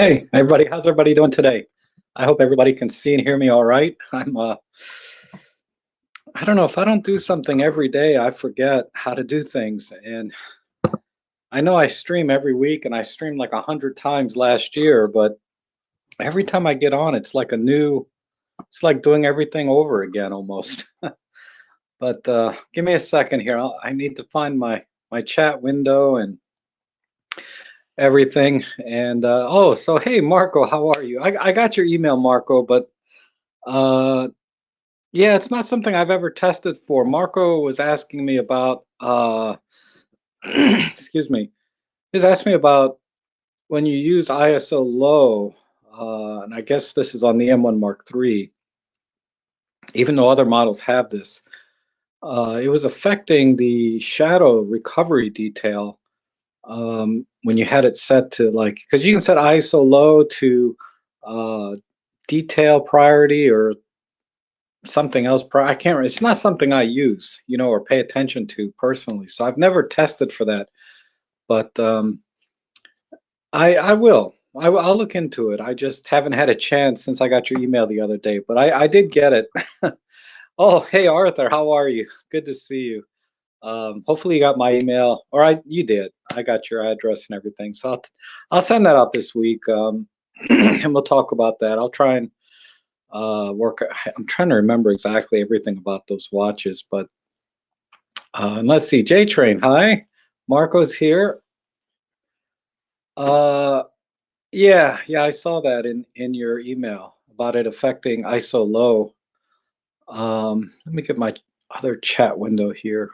Hey, everybody, how's everybody doing today? I hope everybody can see and hear me all right. I don't know, if I don't do something every day, I forget how to do things. And I know I stream every week and I streamed like 100 times last year, but every time I get on, it's like doing everything over again almost. But give me a second here. I need to find my chat window and everything. And oh, so hey, Marco, how are you? I got your email, Marco, but uh, yeah, it's not something I've ever tested for. Marco was asking me about, excuse me, he's asked me about when you use ISO low, and I guess this is on the M1 Mark III, even though other models have this, it was affecting the shadow recovery detail when you had it set to like, because you can set ISO low to uh, detail priority or something else. I can't. It's not something I use, or pay attention to personally. So I've never tested for that, but I will. I'll look into it. I just haven't had a chance since I got your email the other day, but I did get it. Oh, hey Arthur, how are you? Good to see you. Hopefully you got my email, or you did. I got your address and everything, so I'll send that out this week, and we'll talk about that. I'll try and work. I'm trying to remember exactly everything about those watches, but and let's see. J Train, hi. Marco's here. Uh, yeah, I saw that in your email about it affecting ISO low. Let me get my other chat window here.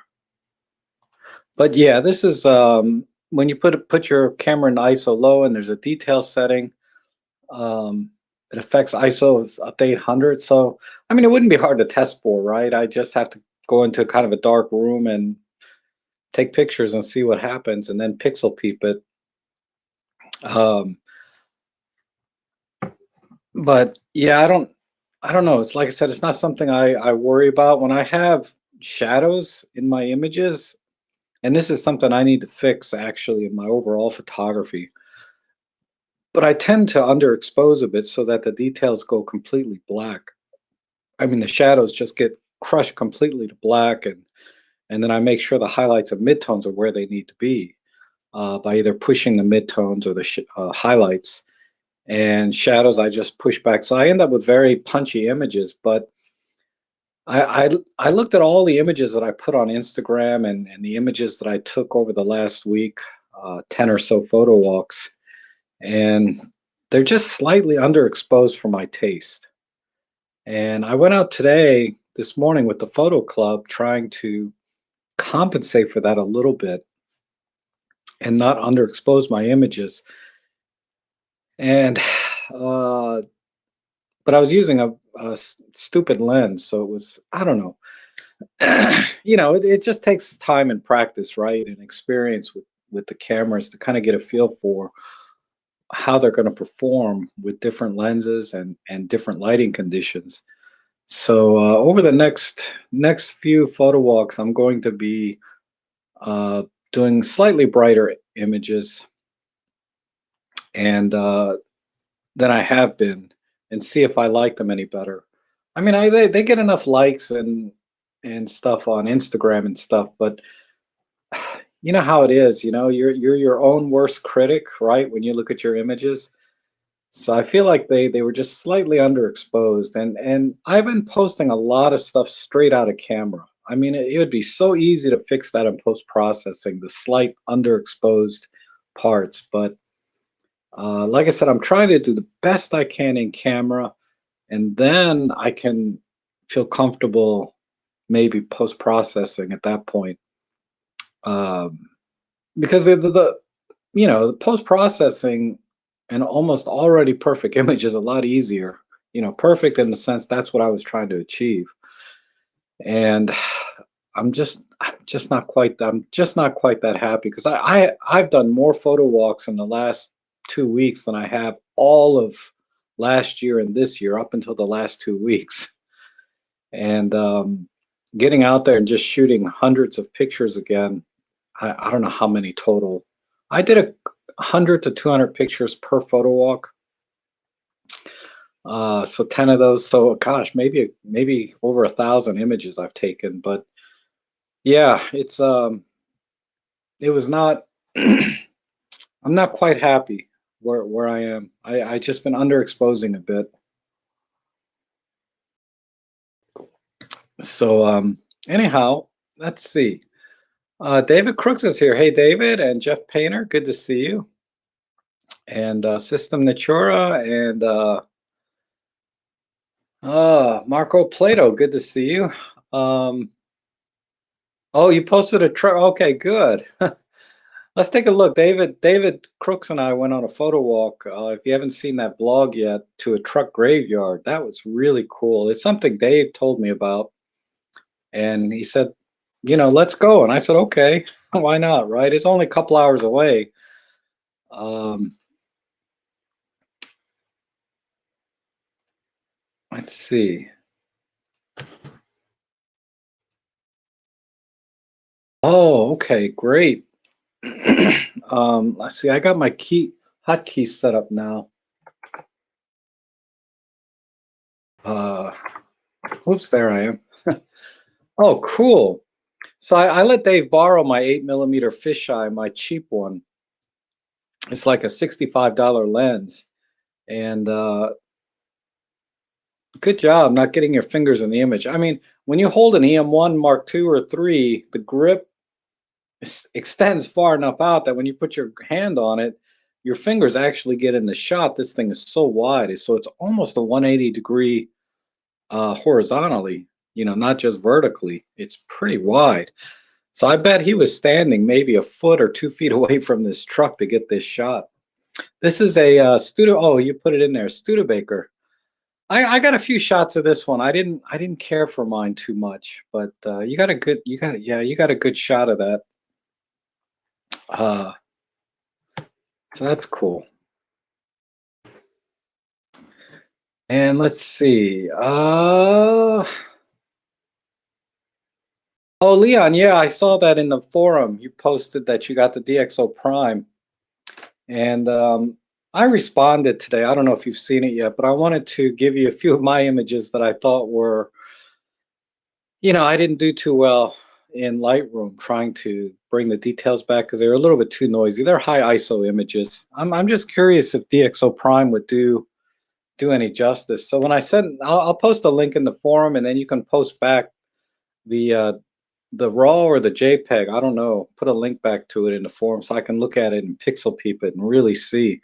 But yeah, this is when you put your camera in ISO low and there's a detail setting. Um, it affects ISO up to 800. So I mean, it wouldn't be hard to test for, right? I just have to go into kind of a dark room and take pictures and see what happens, and then pixel peep it. Um, but yeah, I don't know. It's like I said, it's not something I worry about when I have shadows in my images, and this is something I need to fix actually in my overall photography. But I tend to underexpose a bit so that the details go completely black. I mean, the shadows just get crushed completely to black, and then I make sure the highlights of midtones are where they need to be by either pushing the midtones or the highlights. And shadows I just push back. So I end up with very punchy images. But I looked at all the images that I put on Instagram and the images that I took over the last week, 10 or so photo walks, and they're just slightly underexposed for my taste. And I went out this morning with the photo club trying to compensate for that a little bit and not underexpose my images. And uh, but I was using a stupid lens, so it was, I don't know. It just takes time and practice, right, and experience with the cameras to kind of get a feel for how they're going to perform with different lenses and different lighting conditions. So over the next few photo walks, I'm going to be uh, doing slightly brighter images, and than I have been, and see if I like them any better. I mean, they get enough likes and stuff on Instagram and stuff, but you know how it is. You're your own worst critic, right? When you look at your images. So I feel like they were just slightly underexposed, and I've been posting a lot of stuff straight out of camera. I mean, it would be so easy to fix that in post processing, the slight underexposed parts, but like I said, I'm trying to do the best I can in camera, and then I can feel comfortable maybe post processing at that point. Um, because the post processing an almost already perfect image is a lot easier. Perfect in the sense that's what I was trying to achieve, and I'm just not quite that happy because I've done more photo walks in the last 2 weeks than I have all of last year and this year up until the last 2 weeks. And getting out there and just shooting hundreds of pictures again, I don't know how many total. I did 100 to 200 pictures per photo walk So 10 of those. So gosh, maybe over 1,000 images I've taken. But yeah, it was not. I'm not quite happy where I am. I just been underexposing a bit. So anyhow, let's see. David Crooks is here. Hey, David and Jeff Painter, good to see you. And System Natura and Marco Plato, good to see you. Um, oh, you posted a truck. Okay, good. Let's take a look. David Crooks and I went on a photo walk. If you haven't seen that blog yet, to a truck graveyard. That was really cool. It's something Dave told me about, and he said, let's go. And I said, okay, why not? Right? It's only a couple hours away. Um, let's see. Oh, okay, great. Let's see. I got my hotkeys set up now. Uh, Oops, there I am. Oh, cool. So I let Dave borrow my 8mm fisheye, my cheap one. It's like a $65 lens. And good job not getting your fingers in the image. I mean, when you hold an EM1 Mark II or 3, the grip extends far enough out that when you put your hand on it, your fingers actually get in the shot. This thing is so wide, so it's almost a 180-degree horizontally, not just vertically. It's pretty wide. So I bet he was standing maybe a foot or 2 feet away from this truck to get this shot. This is a Studio. Oh, you put it in there, Studebaker. I got a few shots of this one. I didn't care for mine too much, but you got a good shot of that. Uh, so that's cool. And let's see. Oh, Leon, yeah, I saw that in the forum. You posted that you got the DxO Prime. And I responded today. I don't know if you've seen it yet, but I wanted to give you a few of my images that I thought were, I didn't do too well in Lightroom trying to bring the details back because they were a little bit too noisy. They're high ISO images. I'm just curious if DxO Prime would do any justice. So when I'll post a link in the forum, and then you can post back the uh, the RAW or the JPEG. I don't know. Put a link back to it in the forum so I can look at it and pixel peep it and really see.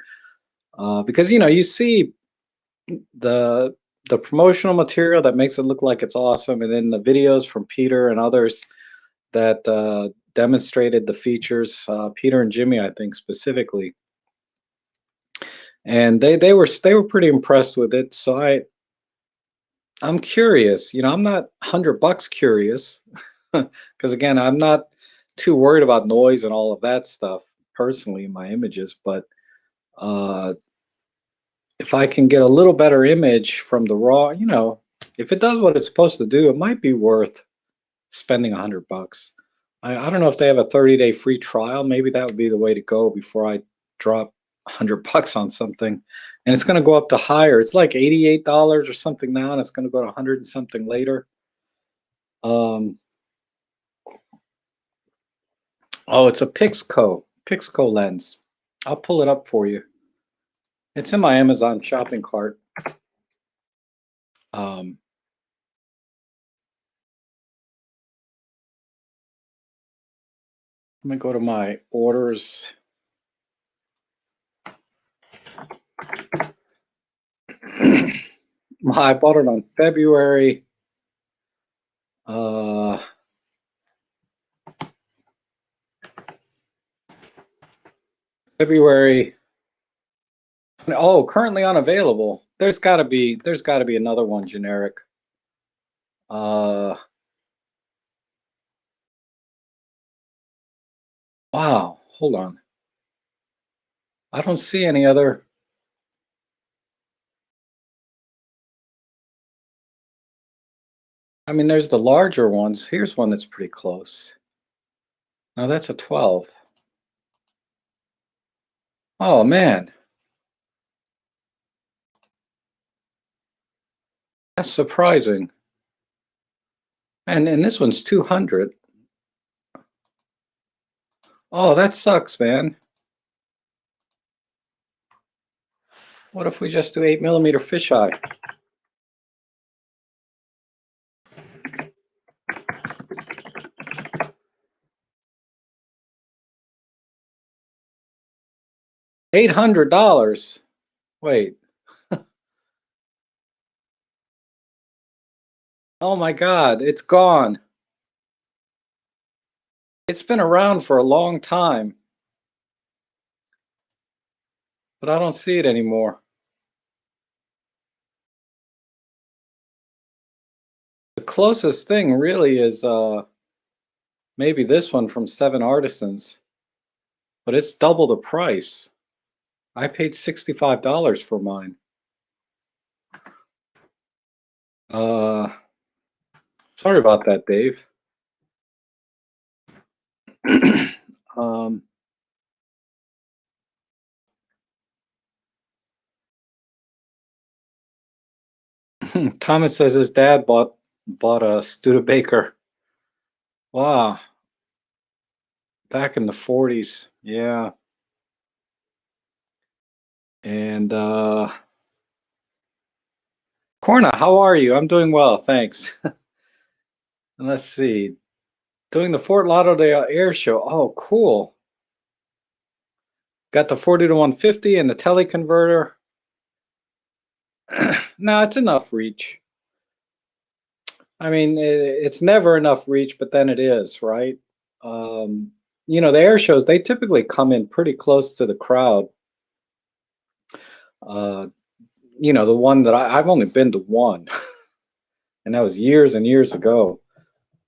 Because you see the promotional material that makes it look like it's awesome, and then the videos from Peter and others that demonstrated the features. Peter and Jimmy, I think specifically, and they were pretty impressed with it. So I'm curious. I'm not $100 curious because again, I'm not too worried about noise and all of that stuff personally in my images, but uh, if I can get a little better image from the raw, if it does what it's supposed to do, it might be worth spending $100. I don't know if they have a 30-day free trial. Maybe that would be the way to go before I drop $100 on something. And it's going to go up to higher. It's like $88 or something now, and it's going to go to 100 and something later. Um, oh, it's a Pixco lens. I'll pull it up for you. It's in my Amazon shopping cart. Um, Let me go to my orders. I bought it on uh, February. Oh, currently unavailable. There's got to be another one generic. Uh, wow, hold on. I don't see any other. I mean, there's the larger ones. Here's one that's pretty close. Now that's a 12. Oh man. That's surprising. And this one's 200. Oh, that sucks, man. What if we just do 8 millimeter fisheye? $800. Wait. Oh my God, it's gone. It's been around for a long time, but I don't see it anymore. The closest thing really is maybe this one from Seven Artisans, but it's double the price. I paid $65 for mine. Uh, Sorry about that, Dave. um, Thomas says his dad bought a Studebaker. Wow, back in the 40s. Yeah. And Corna, how are you? I'm doing well, thanks. And let's see. Doing the Fort Lauderdale Air Show. Oh, cool. Got the 40 to 150 and the teleconverter. No, it's enough reach. I mean, it's never enough reach, but then it is, right? Um, the air shows, they typically come in pretty close to the crowd. Uh, the one that I've only been to one, and that was years and years ago.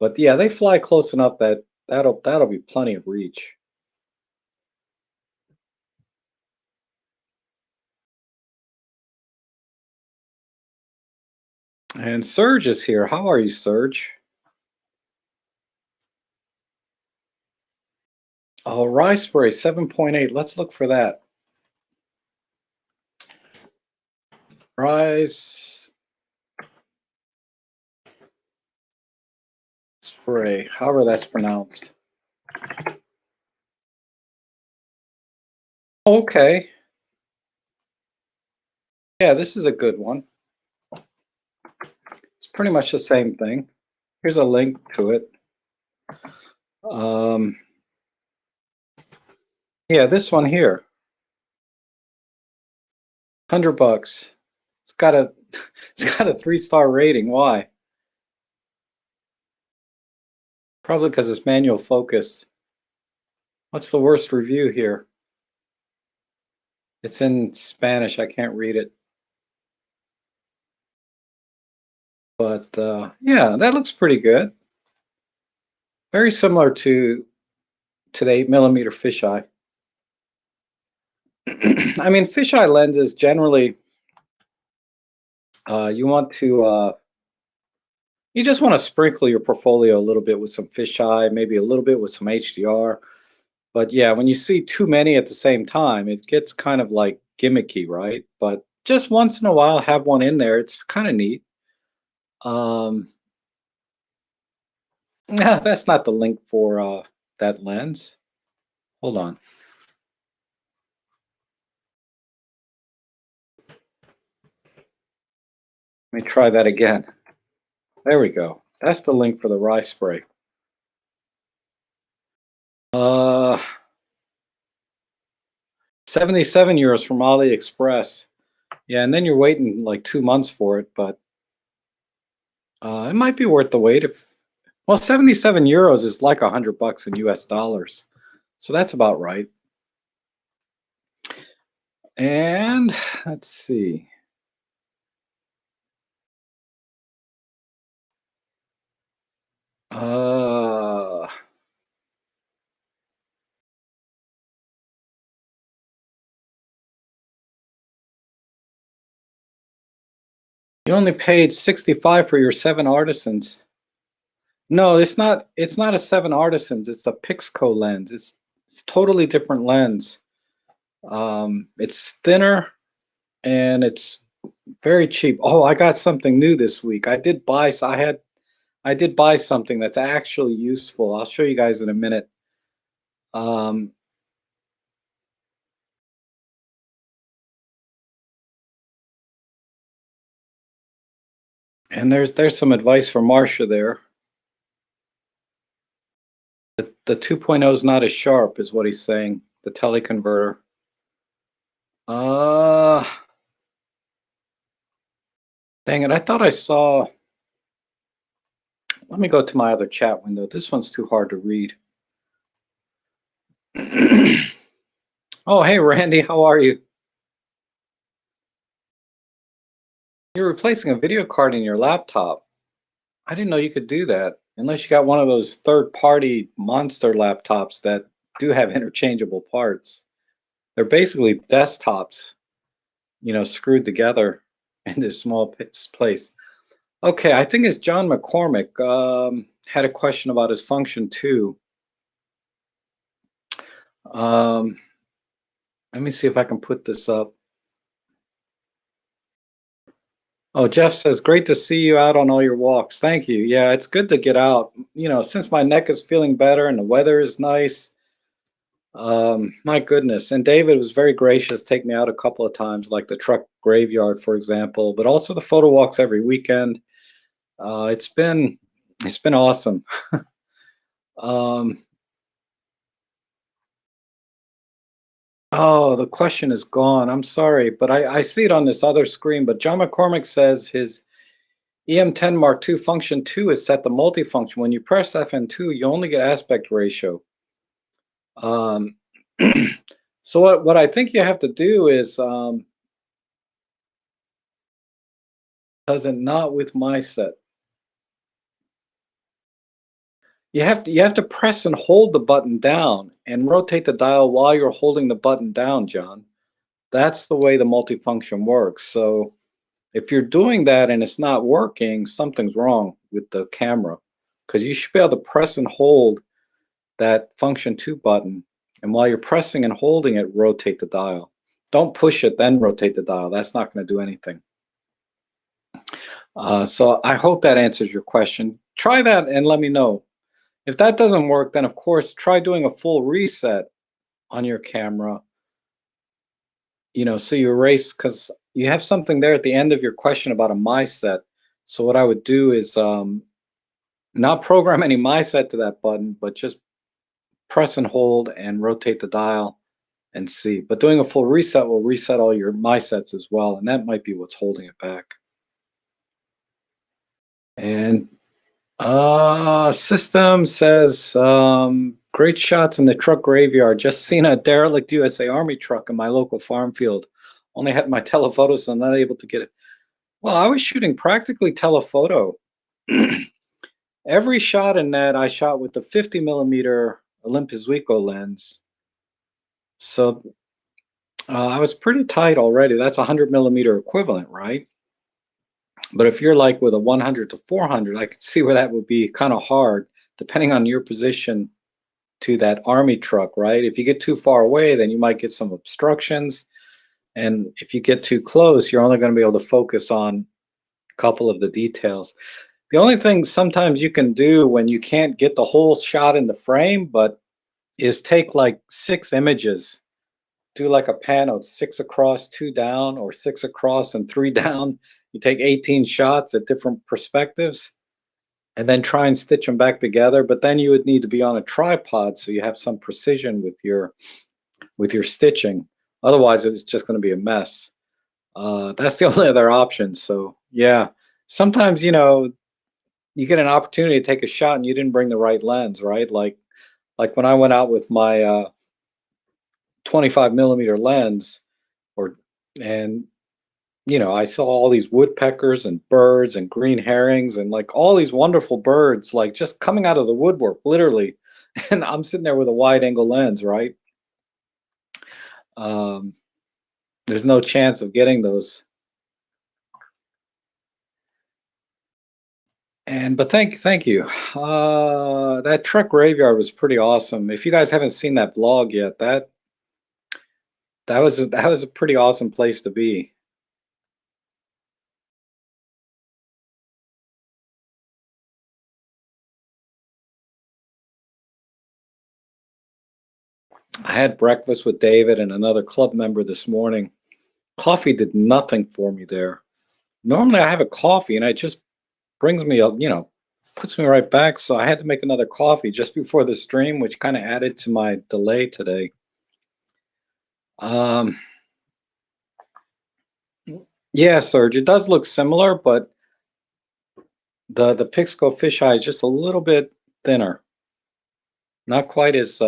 But yeah, they fly close enough that that'll be plenty of reach. And Serge is here. How are you, Serge? Oh, rye spray 7.8. Let's look for that. Rice spray, however that's pronounced. Okay. Yeah, this is a good one. It's pretty much the same thing. Here's a link to it. Um, yeah, this one here, $100. It's got a it's got a 3-star rating. Why? Probably because it's manual focus. What's the worst review here? It's in Spanish. I can't read it. But yeah, that looks pretty good. Very similar to the 8 millimeter fisheye. I mean, fisheye lenses generally, you want to you just want to sprinkle your portfolio a little bit with some fisheye, maybe a little bit with some HDR. But yeah, when you see too many at the same time, it gets kind of like gimmicky, right? But just once in a while, have one in there. It's kind of neat. Um, yeah, that's not the link for that lens. Hold on. Let me try that again. There we go. That's the link for the rye spray. Uh, 77 euros from AliExpress. Yeah, and then you're waiting like 2 months for it, but it might be worth the wait if, well, 77 euros is like $100 in US dollars. So that's about right. And let's see. Uh, you only paid 65 for your Seven Artisans. No, it's not a Seven Artisans, it's the Pixco lens. It's totally different lens. It's thinner and it's Very cheap. Oh, I got something new this week. I did buy something that's actually useful. I'll show you guys in a minute. Um, and there's some advice for Marcia there. The 2.0 is not as sharp, is what he's saying. The teleconverter. Uh, Dang it! I thought I saw. Let me go to my other chat window. This one's too hard to read. Oh, hey Randy, how are you? You're replacing a video card in your laptop. I didn't know you could do that unless you got one of those third-party monster laptops that do have interchangeable parts. They're basically desktops, screwed together in this small place. Okay, I think it's John McCormick had a question about his function two. Um, Let me see if I can put this up. Oh, Jeff says, great to see you out on all your walks. Thank you. Yeah, it's good to get out. Since my neck is feeling better and the weather is nice, my goodness. And David was very gracious, take me out a couple of times, like the truck graveyard, for example, but also the photo walks every weekend. Uh, it's been it's been awesome. Um, oh, the question is gone. I'm sorry, but I see it on this other screen. But John McCormick says his EM10 Mark II function 2 is set to multifunction. When you press FN2, you only get aspect ratio. Um, so what I think you have to do is, does it not with my set? You have to press and hold the button down and rotate the dial while you're holding the button down, John. That's the way the multifunction works. So if you're doing that and it's not working, something's wrong with the camera because you should be able to press and hold that function 2 button, and while you're pressing and holding it, rotate the dial. Don't push it, then rotate the dial. That's not going to do anything. So I hope that answers your question. Try that and let me know. If that doesn't work, then of course, try doing a full reset on your camera. So you erase, because you have something there at the end of your question about a my set. So what I would do is not program any my set to that button, but just press and hold and rotate the dial and see. But doing a full reset will reset all your my sets as well, and that might be what's holding it back. And system says great shots in the truck graveyard. Just seen a derelict USA Army truck in my local farm field. Only had my telephoto, so I'm not able to get it. Well, I was shooting practically telephoto. Every shot in that I shot with the 50 millimeter Olympus Rico lens. So I was pretty tight already. That's 100 millimeter equivalent, right? But if you're like with a 100 to 400, I could see where that would be kind of hard, depending on your position to that army truck, right? If you get too far away, then you might get some obstructions. And if you get too close, you're only going to be able to focus on a couple of the details. The only thing sometimes you can do when you can't get the whole shot in the frame, but is take like 6 images, do like a panel, 6 across, 2 down, or 6 across and 3 down. You take 18 shots at different perspectives and then try and stitch them back together. But then you would need to be on a tripod so you have some precision with your stitching. Otherwise, it's just going to be a mess. That's the only other option. So yeah, sometimes you get an opportunity to take a shot and you didn't bring the right lens, right? Like when I went out with my 25 millimeter lens, or and I saw all these woodpeckers and birds and green herrings and like all these wonderful birds, like just coming out of the woodwork, literally. And I'm sitting there with a wide angle lens, right? Um, there's no chance of getting those. But thank you. That truck graveyard was pretty awesome. If you guys haven't seen that vlog yet, that was a pretty awesome place to be. I had breakfast with David and another club member this morning. Coffee did nothing for me there. Normally I have a coffee and it just brings me up, puts me right back. So I had to make another coffee just before the stream, which kind of added to my delay today. Um, yeah, Serge, it does look similar, but the Pixco fisheye is just a little bit thinner. Not quite as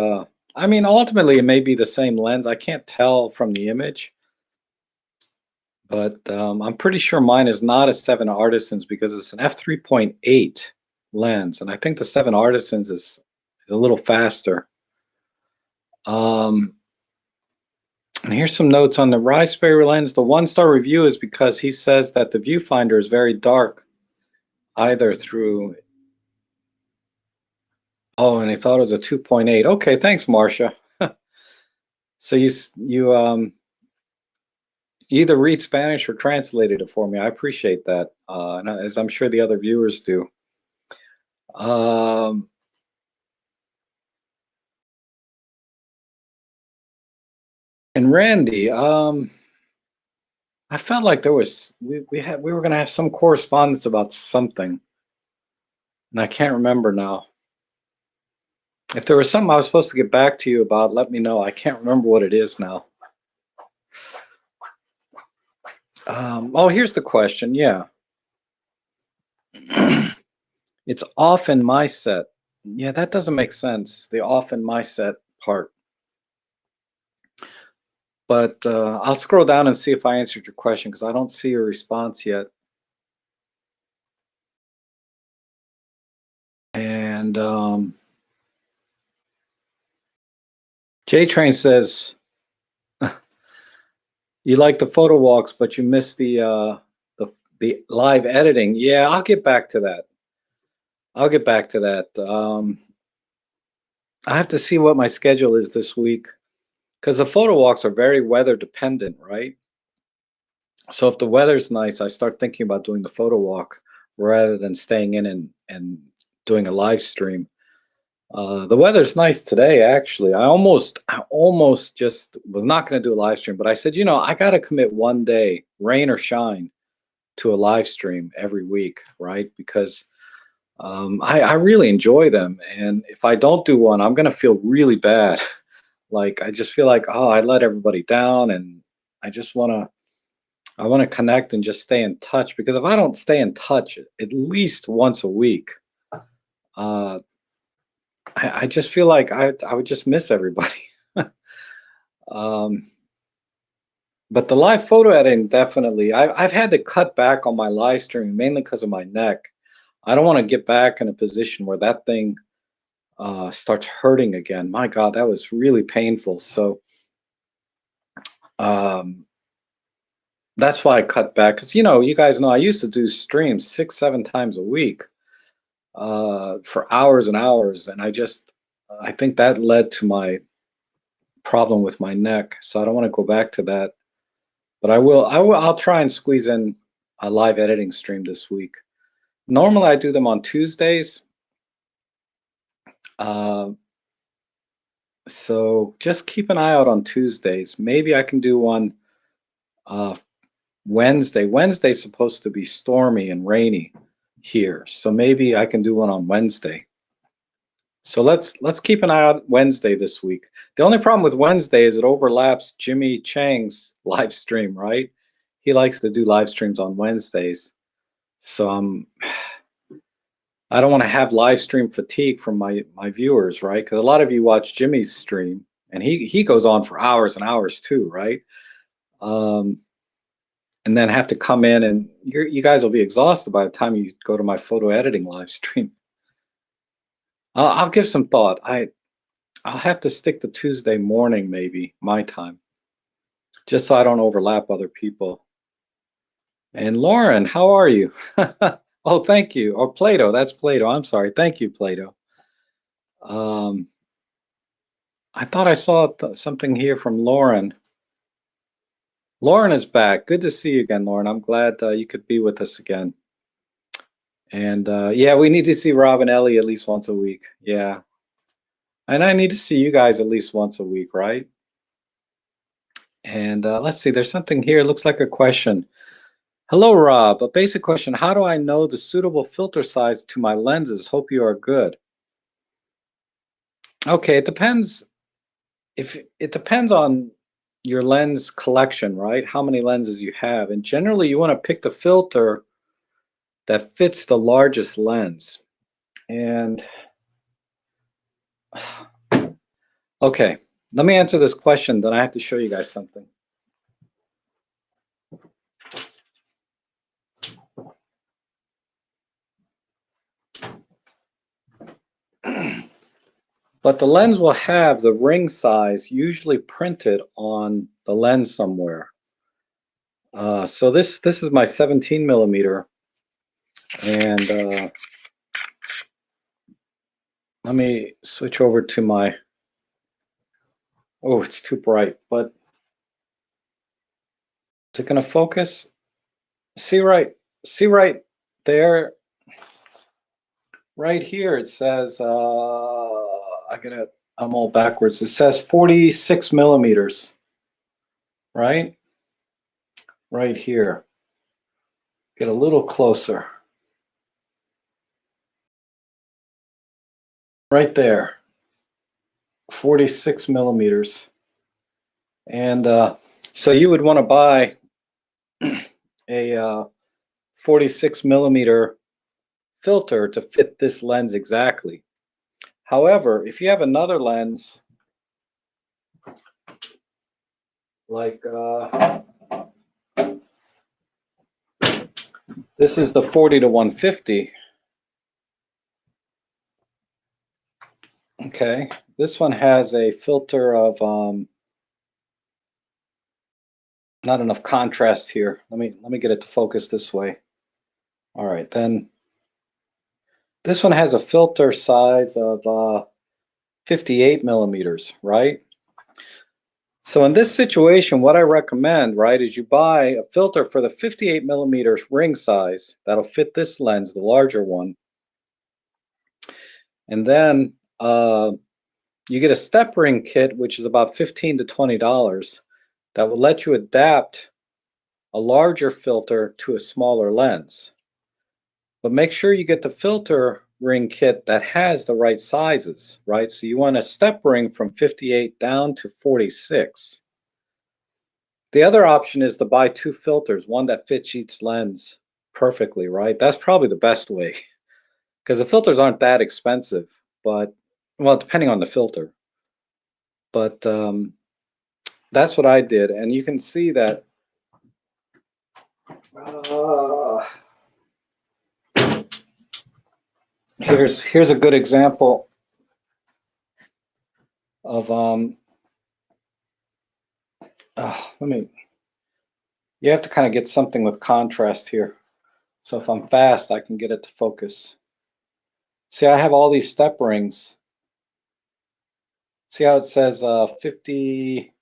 I mean, ultimately it may be the same lens. I can't tell from the image, but I'm pretty sure mine is not a 7 Artisans because it's an f3.8 lens, and I think the 7 Artisans is a little faster. Um, and here's some notes on the Raspberry lens. The 1-star review is because he says that the viewfinder is very dark, either through. Oh, and he thought it was a 2.8. Okay, thanks, Marcia. So you either read Spanish or translated it for me. I appreciate that, and as I'm sure the other viewers do. Um, and Randy, I felt like there was we were gonna have some correspondence about something, and I can't remember now. If there was something I was supposed to get back to you about, let me know. I can't remember what it is now. Oh, here's the question. Yeah, it's off in my set. Yeah, that doesn't make sense. The off in my set part. But I'll scroll down and see if I answered your question because I don't see a response yet. And J Train says you like the photo walks, but you miss the live editing. Yeah, I'll get back to that. I'll get back to that. I have to see what my schedule is this week because the photo walks are very weather dependent, right? So if the weather's nice, I start thinking about doing the photo walk rather than staying in and doing a live stream. The weather's nice today, actually. I almost just was not going to do a live stream, but I said, I got to commit one day, rain or shine, to a live stream every week, right? Because I really enjoy them, and if I don't do one, I'm going to feel really bad. Like I just feel like, oh, I let everybody down, and I just I want to connect and just stay in touch. Because if I don't stay in touch at least once a week, uh, I just feel like I would just miss everybody. Um, but the live photo editing, definitely. I've had to cut back on my live streaming mainly because of my neck. I don't want to get back in a position where that thing starts hurting again. My God, that was really painful. So um, that's why I cut back. Because, you guys know I used to do streams 6, 7 times a week for hours and hours. And I think that led to my problem with my neck. So I don't want to go back to that. But I'll try and squeeze in a live editing stream this week. Normally I do them on Tuesdays. Uh, so just keep an eye out on Tuesdays. Maybe I can do one uh, Wednesday. Wednesday's supposed to be stormy and rainy here, so maybe I can do one on Wednesday. So let's keep an eye out Wednesday this week. The only problem with Wednesday is it overlaps Jimmy Chang's live stream, right? He likes to do live streams on Wednesdays. So I don't want to have live stream fatigue from my viewers, right? Because a lot of you watch Jimmy's stream, and he goes on for hours and hours too, right? Um, and then have to come in, and you guys will be exhausted by the time you go to my photo editing live stream. I'll give some thought. I'll have to stick to Tuesday morning, maybe my time, just so I don't overlap other people. And Lauren, how are you? Oh, thank you. Or Plato, that's Plato. I'm sorry. Thank you, Plato. Um, I thought I saw something here from Lauren. Lauren is back. Good to see you again, Lauren. I'm glad you could be with us again. And yeah, we need to see Rob and Ellie at least once a week. Yeah. And I need to see you guys at least once a week, right? And let's see, there's something here. It looks like a question. Hello, Rob. A basic question. How do I know the suitable filter size to my lenses? Hope you are good. Okay, it depends. If it depends on your lens collection, right? How many lenses you have. And generally, you want to pick the filter that fits the largest lens. And okay, let me answer this question, then I have to show you guys something. But the lens will have the ring size usually printed on the lens somewhere. So this is my 17 millimeter, and let me switch over to my. Oh, it's too bright, but is it going to focus? See right there, right here. It says I'm all backwards. It says 46 millimeters, right? Right here. Get a little closer. Right there. 46 millimeters. And so you would want to buy a 46 millimeter filter to fit this lens exactly. However, if you have another lens like this is the 40 to 150. Okay, this one has a filter of not enough contrast here. Let me get it to focus this way. All right, then this one has a filter size of 58 millimeters, right? So in this situation, what I recommend, right, is you buy a filter for the 58 millimeter ring size that'll fit this lens, the larger one, and then you get a step ring kit, which is about $15 to $20, that will let you adapt a larger filter to a smaller lens. But make sure you get the filter ring kit that has the right sizes, right? So you want a step ring from 58 down to 46. The other option is to buy two filters, one that fits each lens perfectly, right? That's probably the best way because the filters aren't that expensive, but well, depending on the filter. But that's what I did, and you can see that. Here's a good example of let me. You have to kind of get something with contrast here. So if I'm fast, I can get it to focus. See, I have all these step rings. See how it says 50,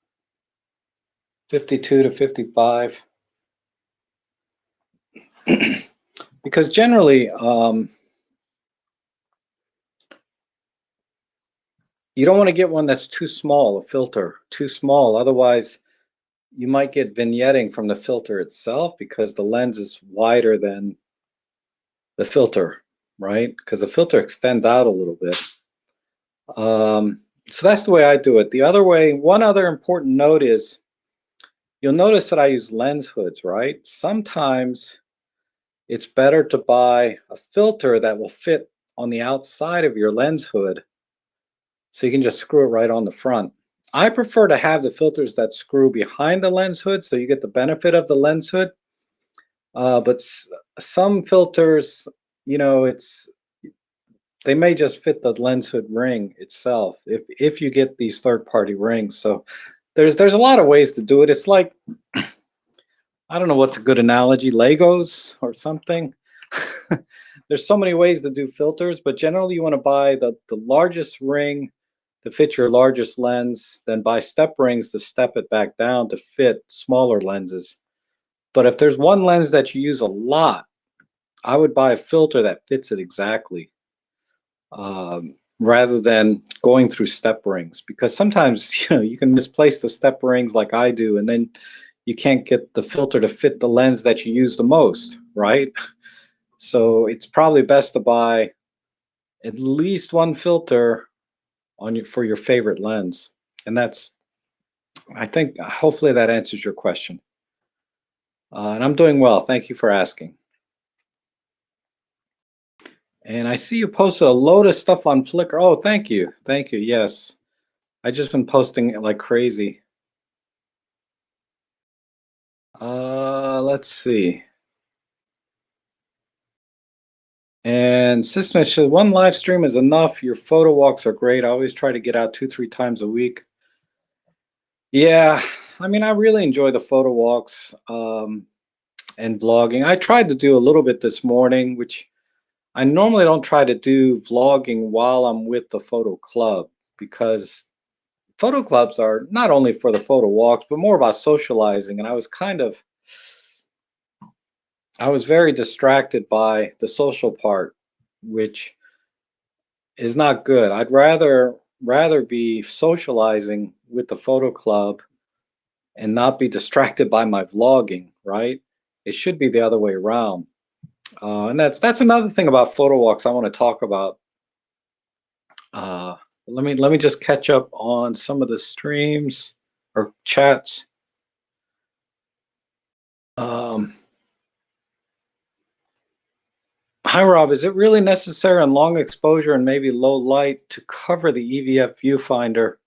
52 to 55? Because generally, you don't want to get one that's too small, a filter, too small. Otherwise, you might get vignetting from the filter itself because the lens is wider than the filter, right? Because the filter extends out a little bit. So that's the way I do it. The other way, one other important note is you'll notice that I use lens hoods, right? Sometimes it's better to buy a filter that will fit on the outside of your lens hood so you can just screw it right on the front. I prefer to have the filters that screw behind the lens hood so you get the benefit of the lens hood. But some filters, you know, they may just fit the lens hood ring itself if you get these third-party rings. So there's a lot of ways to do it. It's like, I don't know what's a good analogy, Legos or something. There's so many ways to do filters, but generally you want to buy the largest ring to fit your largest lens, then buy step rings to step it back down to fit smaller lenses. But if there's one lens that you use a lot, I would buy a filter that fits it exactly. rather than going through step rings, because sometimes you can misplace the step rings like I do, and then you can't get the filter to fit the lens that you use the most, right? So it's probably best to buy at least one filter on for your favorite lens. And that's, I think, hopefully that answers your question. And I'm doing well. Thank you for asking. And I see you posted a load of stuff on Flickr. Oh, thank you. Thank you. Yes. I just been posting it like crazy. Let's see. And System said one live stream is enough. Your photo walks are great. I always try to get out 2, 3 times a week. Yeah, I mean, I really enjoy the photo walks and vlogging. I tried to do a little bit this morning, which I normally don't try to do vlogging while I'm with the photo club, because photo clubs are not only for the photo walks, but more about socializing. And I was very distracted by the social part, which is not good. I'd rather be socializing with the photo club and not be distracted by my vlogging, right? It should be the other way around. And that's another thing about photo walks I want to talk about. Uh, let me just catch up on some of the streams or chats. Um, Hi Rob, is it really necessary on long exposure and maybe low light to cover the EVF viewfinder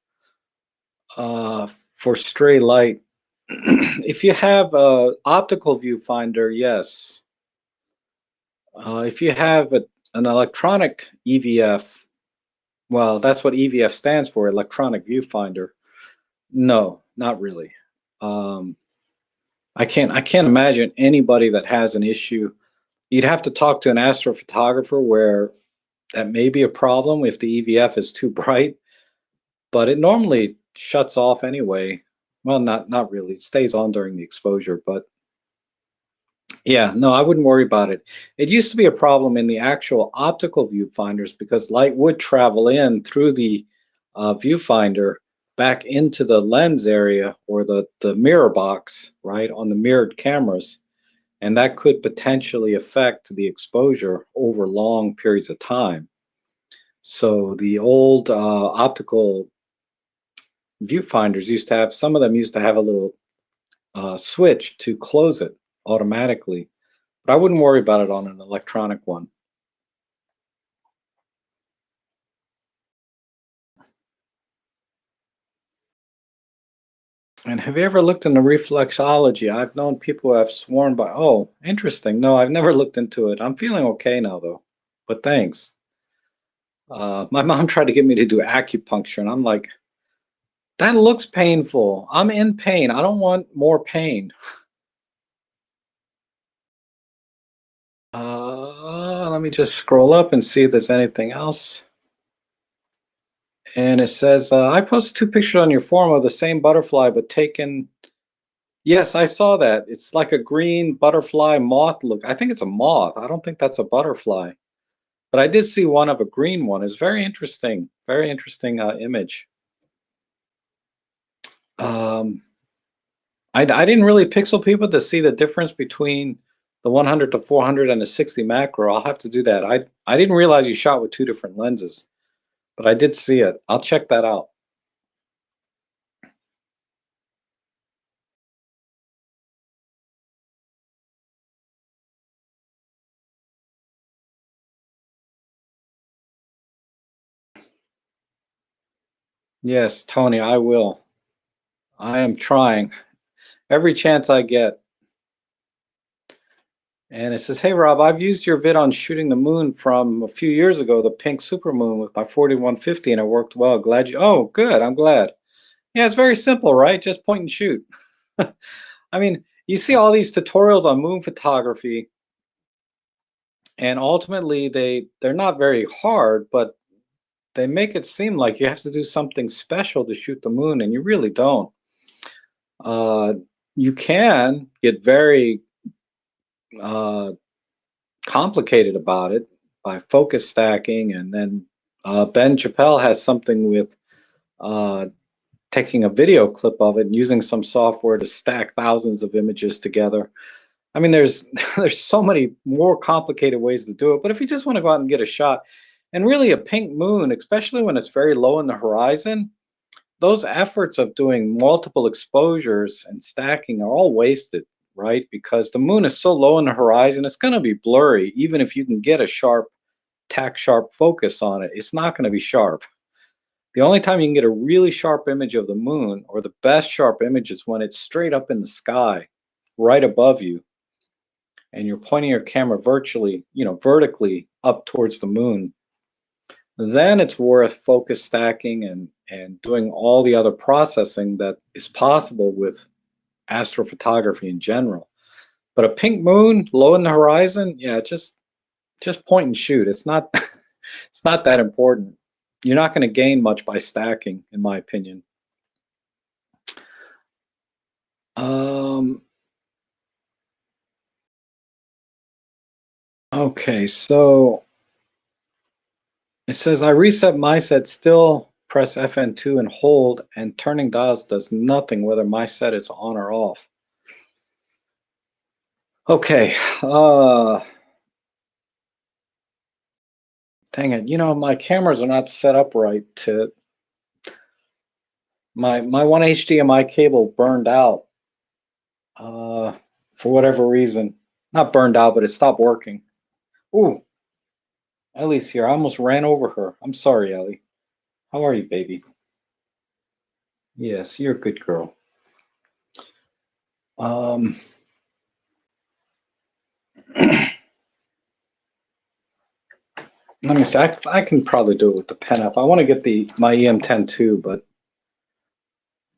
for stray light? If you have a optical viewfinder, yes. If you have an electronic EVF, well, that's what EVF stands for, electronic viewfinder. No, not really. Um, I can't imagine anybody that has an issue. You'd have to talk to an astrophotographer where that may be a problem if the EVF is too bright, but it normally shuts off anyway. Well, not really. It stays on during the exposure, but yeah, no, I wouldn't worry about it. It used to be a problem in the actual optical viewfinders because light would travel in through the viewfinder back into the lens area or the mirror box, right, on the mirrored cameras. And that could potentially affect the exposure over long periods of time. So the old optical viewfinders used to have, some of them used to have a little switch to close it automatically. But I wouldn't worry about it on an electronic one. And have you ever looked into reflexology? I've known people who have sworn by, oh, interesting. No, I've never looked into it. I'm feeling okay now, though. But thanks. My mom tried to get me to do acupuncture, and I'm like, that looks painful. I'm in pain. I don't want more pain. Let me just scroll up and see if there's anything else. And it says, I posted 2 pictures on your forum of the same butterfly, but taken. Yes, I saw that. It's like a green butterfly moth look. I think it's a moth. I don't think that's a butterfly. But I did see one of a green one. It's very interesting. Very interesting image. Um, I didn't really pixel people to see the difference between the 100 to 400 and the 60 macro. I'll have to do that. I didn't realize you shot with 2 different lenses, but I did see it. I'll check that out. Yes, Tony, I will. I am trying every chance I get. And it says, hey, Rob, I've used your vid on shooting the moon from a few years ago, the pink supermoon with my 4150, and it worked well. Glad you, oh, good. I'm glad. Yeah, it's very simple, right? Just point and shoot. I mean, you see all these tutorials on moon photography, and ultimately they're not very hard, but they make it seem like you have to do something special to shoot the moon, and you really don't. Uh, you can get very uh, complicated about it by focus stacking and then Ben Chappelle has something with taking a video clip of it and using some software to stack thousands of images together. I mean, there's there's so many more complicated ways to do it, but if you just want to go out and get a shot, and really a pink moon, especially when it's very low in the horizon, those efforts of doing multiple exposures and stacking are all wasted, right? Because the moon is so low in the horizon, it's going to be blurry, even if you can get a sharp, tack sharp focus on it. It's not going to be sharp. The only time you can get a really sharp image of the moon, or the best sharp image, is when it's straight up in the sky, right above you, and you're pointing your camera vertically up towards the moon. Then it's worth focus stacking and doing all the other processing that is possible with astrophotography in general. But a pink moon low in the horizon, yeah, just point and shoot. It's not it's not that important. You're not going to gain much by stacking, in my opinion. Okay, so it says I reset my set, still press FN2 and hold, and turning dials does nothing whether my set is on or off. Okay, dang it, my cameras are not set up right to my one HDMI cable burned out for whatever reason. Not burned out, but it stopped working. Ooh, Ellie's here. I almost ran over her. I'm sorry, Ellie. How are you, baby? Yes, you're a good girl. Let me see. I can probably do it with the PenF. I want to get my EM10 too, but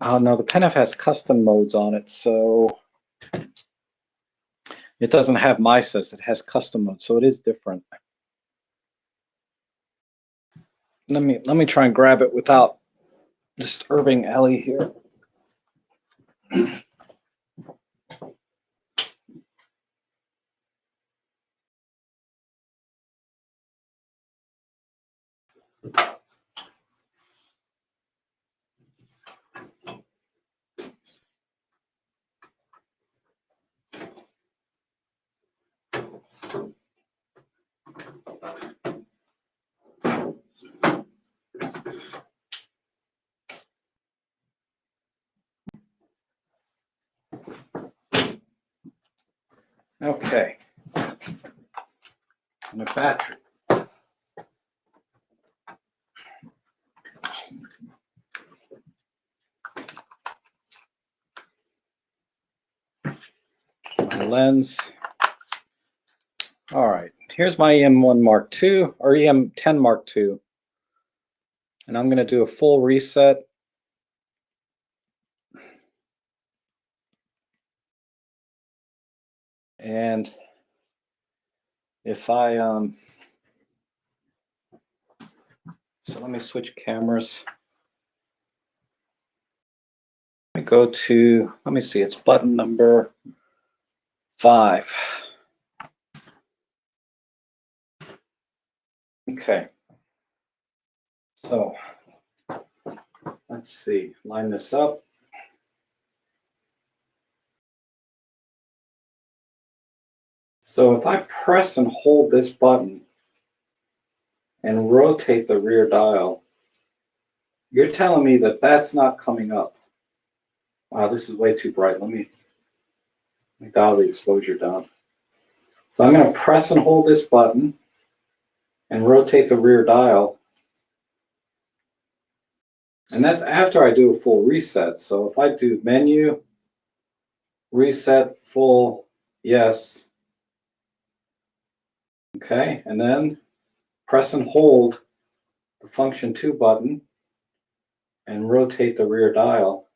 oh no, the PenF has custom modes on it, so it doesn't have MySys. It has custom mode, so it is different. Let me try and grab it without disturbing Ellie here. Okay. And a battery. My lens. All right. Here's my EM1 Mark II or EM10 Mark II. And I'm going to do a full reset. And if I so let me switch cameras. Let me go to, let me see, it's button number 5. Okay. So let's see, line this up. So if I press and hold this button and rotate the rear dial, you're telling me that that's not coming up. Wow, this is way too bright. Let me dial the exposure down. So I'm going to press and hold this button and rotate the rear dial. And that's after I do a full reset. So if I do menu, reset, full, yes. Okay, and then press and hold the function 2 button and rotate the rear dial,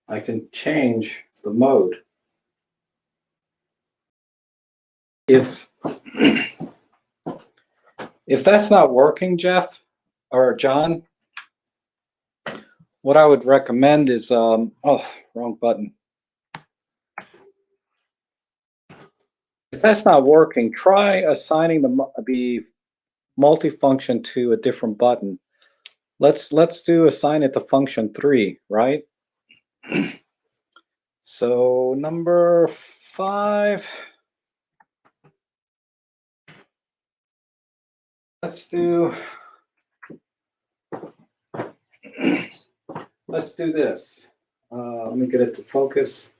I can change the mode. If that's not working, Jeff or John, what I would recommend is oh, wrong button. If that's not working, try assigning the multifunction to a different button. Let's assign it to function 3, right? So number 5, let's do let's do this. Let me get it to focus.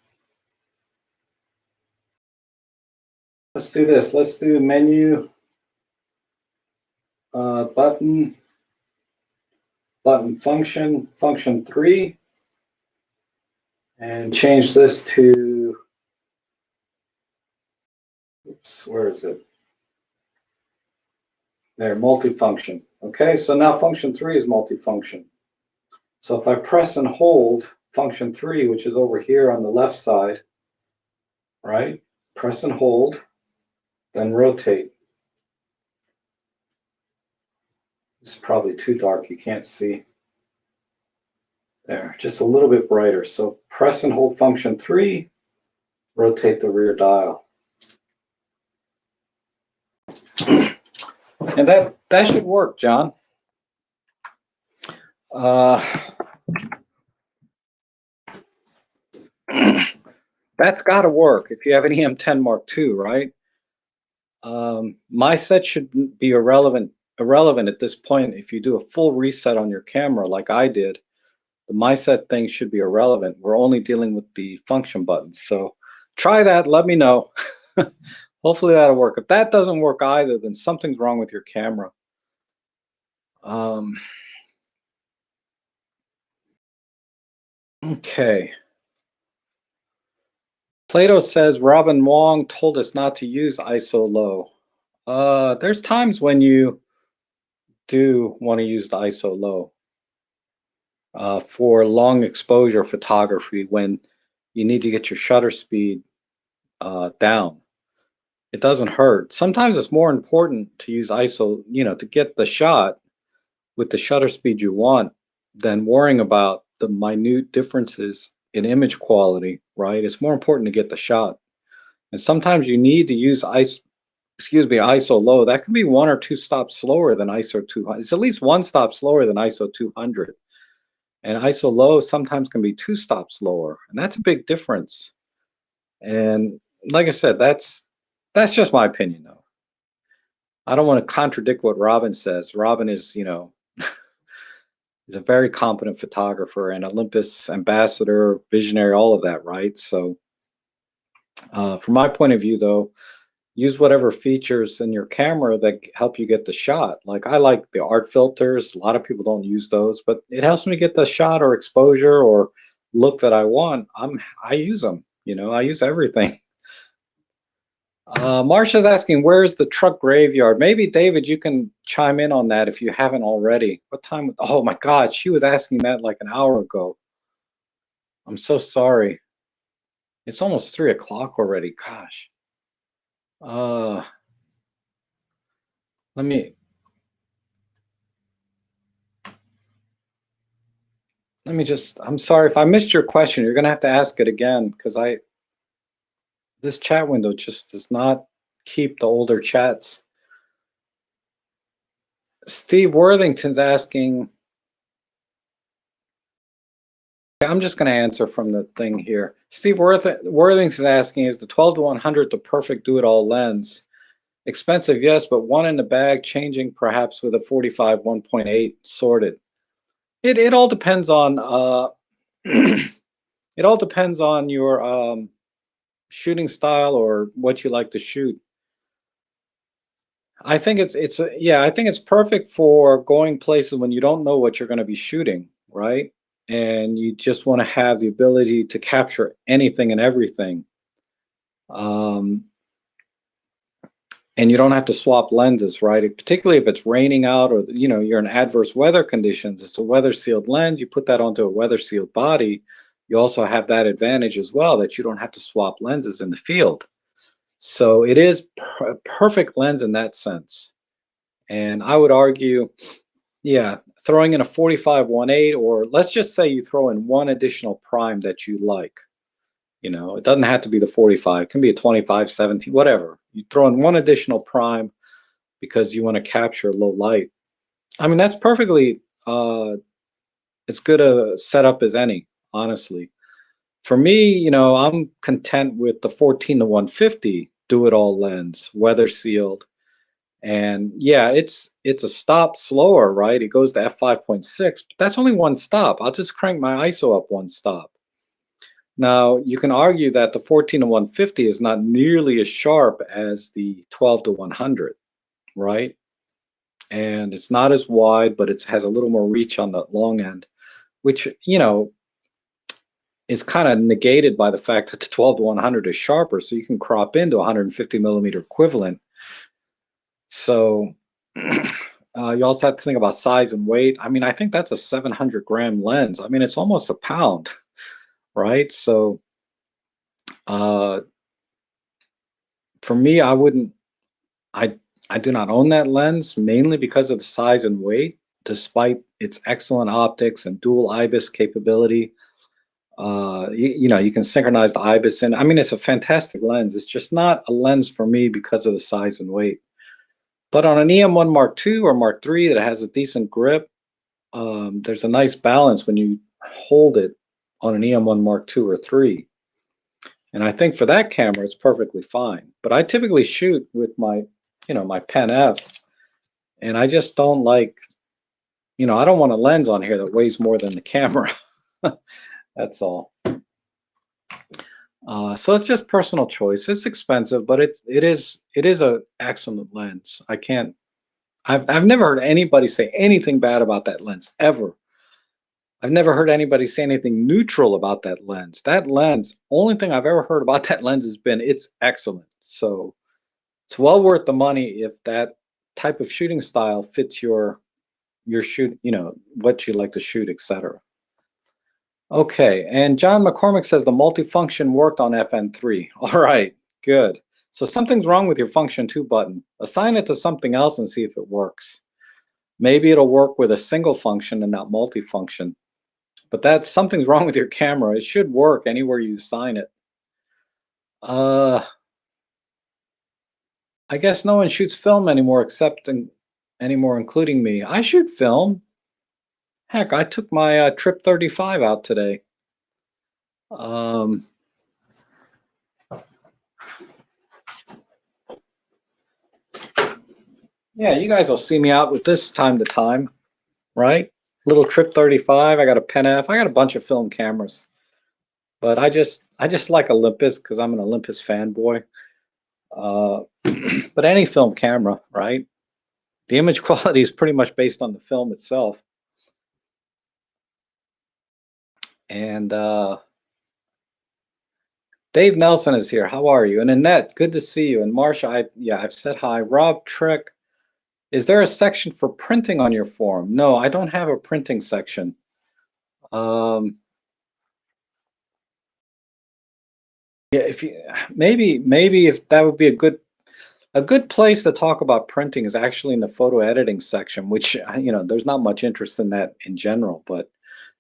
Let's do this. Let's do menu, button function 3, and change this to, oops, where is it? There, multifunction. Okay, so now function 3 is multifunction. So if I press and hold function 3, which is over here on the left side, right? Press and hold, then rotate. This is probably too dark, you can't see. There, just a little bit brighter. So press and hold function 3, rotate the rear dial. And that should work, John. That's got to work if you have an EM10 Mark II, right? My set should be irrelevant at this point. If you do a full reset on your camera like I did, the my set thing should be irrelevant. We're only dealing with the function buttons. So try that, let me know. Hopefully that'll work. If that doesn't work either, then something's wrong with your camera. Okay. Plato says Robin Wong told us not to use ISO low. There's times when you do want to use the ISO low for long exposure photography when you need to get your shutter speed down. It doesn't hurt. Sometimes it's more important to use ISO, to get the shot with the shutter speed you want than worrying about the minute differences in image quality, right? It's more important to get the shot. And sometimes you need to use ISO low. That can be 1 or 2 stops slower than ISO 200. It's at least 1 stop slower than ISO 200. And ISO low sometimes can be 2 stops lower. And that's a big difference. And like I said, that's just my opinion, though. I don't want to contradict what Robin says. Robin is, is a very competent photographer and Olympus ambassador, visionary, all of that, right? So from my point of view, though, use whatever features in your camera that help you get the shot. Like I like the art filters. A lot of people don't use those, but it helps me get the shot or exposure or look that I want. I use them. I use everything. Marsha's asking, where's the truck graveyard? Maybe David, you can chime in on that if you haven't already. What time? Oh my God, she was asking that like an hour ago. I'm so sorry. It's almost 3 o'clock already. Gosh. Let me just, I'm sorry if I missed your question. You're gonna have to ask it again because this chat window just does not keep the older chats. Steve Worthington's asking, I'm just gonna answer from the thing here. Steve Worthington's asking, is the 12-100 the perfect do-it-all lens? Expensive, yes, but one in the bag, changing perhaps with a 45 1.8 sorted. It all depends on it all depends on your shooting style or what you like to shoot. I think I think it's perfect for going places when you don't know what you're going to be shooting, right? And you just want to have the ability to capture anything and everything. And you don't have to swap lenses, right? Particularly if it's raining out or you're in adverse weather conditions. It's a weather sealed lens. You put that onto a weather sealed body. You also have that advantage as well that you don't have to swap lenses in the field. So it is a perfect lens in that sense. And I would argue, yeah, throwing in a 45 1.8, or let's just say you throw in one additional prime that you like. It doesn't have to be the 45. It can be a 25 17, whatever. You throw in one additional prime because you want to capture low light. I mean, that's perfectly as good a setup as any, honestly. For me, I'm content with the 14 to 150 do-it-all lens, weather sealed. And yeah, it's a stop slower, right? It goes to f5.6, but that's only one stop. I'll just crank my ISO up one stop. Now, you can argue that the 14 to 150 is not nearly as sharp as the 12 to 100, right? And it's not as wide, but it has a little more reach on the long end, which, is kind of negated by the fact that the 12 to 100 is sharper, so you can crop into 150 millimeter equivalent. So you also have to think about size and weight. I mean, I think that's a 700-gram lens. I mean, it's almost a pound, right? So uh, for me, I wouldn't. I I do not own that lens mainly because of the size and weight, despite its excellent optics and dual IBIS capability. You can synchronize the IBIS in. I mean, it's a fantastic lens. It's just not a lens for me because of the size and weight. But on an EM1 Mark II or Mark III that has a decent grip, there's a nice balance when you hold it on an EM1 Mark II or 3. And I think for that camera, it's perfectly fine. But I typically shoot with my Pen F, and I just don't like, I don't want a lens on here that weighs more than the camera. That's all. So it's just personal choice. It's expensive, but it is a excellent lens. I've never heard anybody say anything bad about that lens ever. I've never heard anybody say anything neutral about that lens. That lens, only thing I've ever heard about that lens has been it's excellent. So it's well worth the money if that type of shooting style fits your shoot, what you like to shoot, etc. Okay, and John McCormick says the multifunction worked on FN3. All right, good. So something's wrong with your function 2 button. Assign it to something else and see if it works. Maybe it'll work with a single function and not multifunction. But that's something's wrong with your camera. It should work anywhere you assign it. I guess no one shoots film anymore including me. I shoot film. Heck, I took my Trip 35 out today. Um, yeah, you guys will see me out with this time to time, right? Little Trip 35. I got a Pen F. I got a bunch of film cameras, but I just like Olympus because I'm an Olympus fanboy. Uh, but any film camera, right? The image quality is pretty much based on the film itself. And Dave Nelson is here. How are you? And Annette, good to see you. And Marsha, I've said hi. Rob Trick, is there a section for printing on your forum? No, I don't have a printing section. Yeah, if you maybe if that would be a good place to talk about printing is actually in the photo editing section, which there's not much interest in that in general, but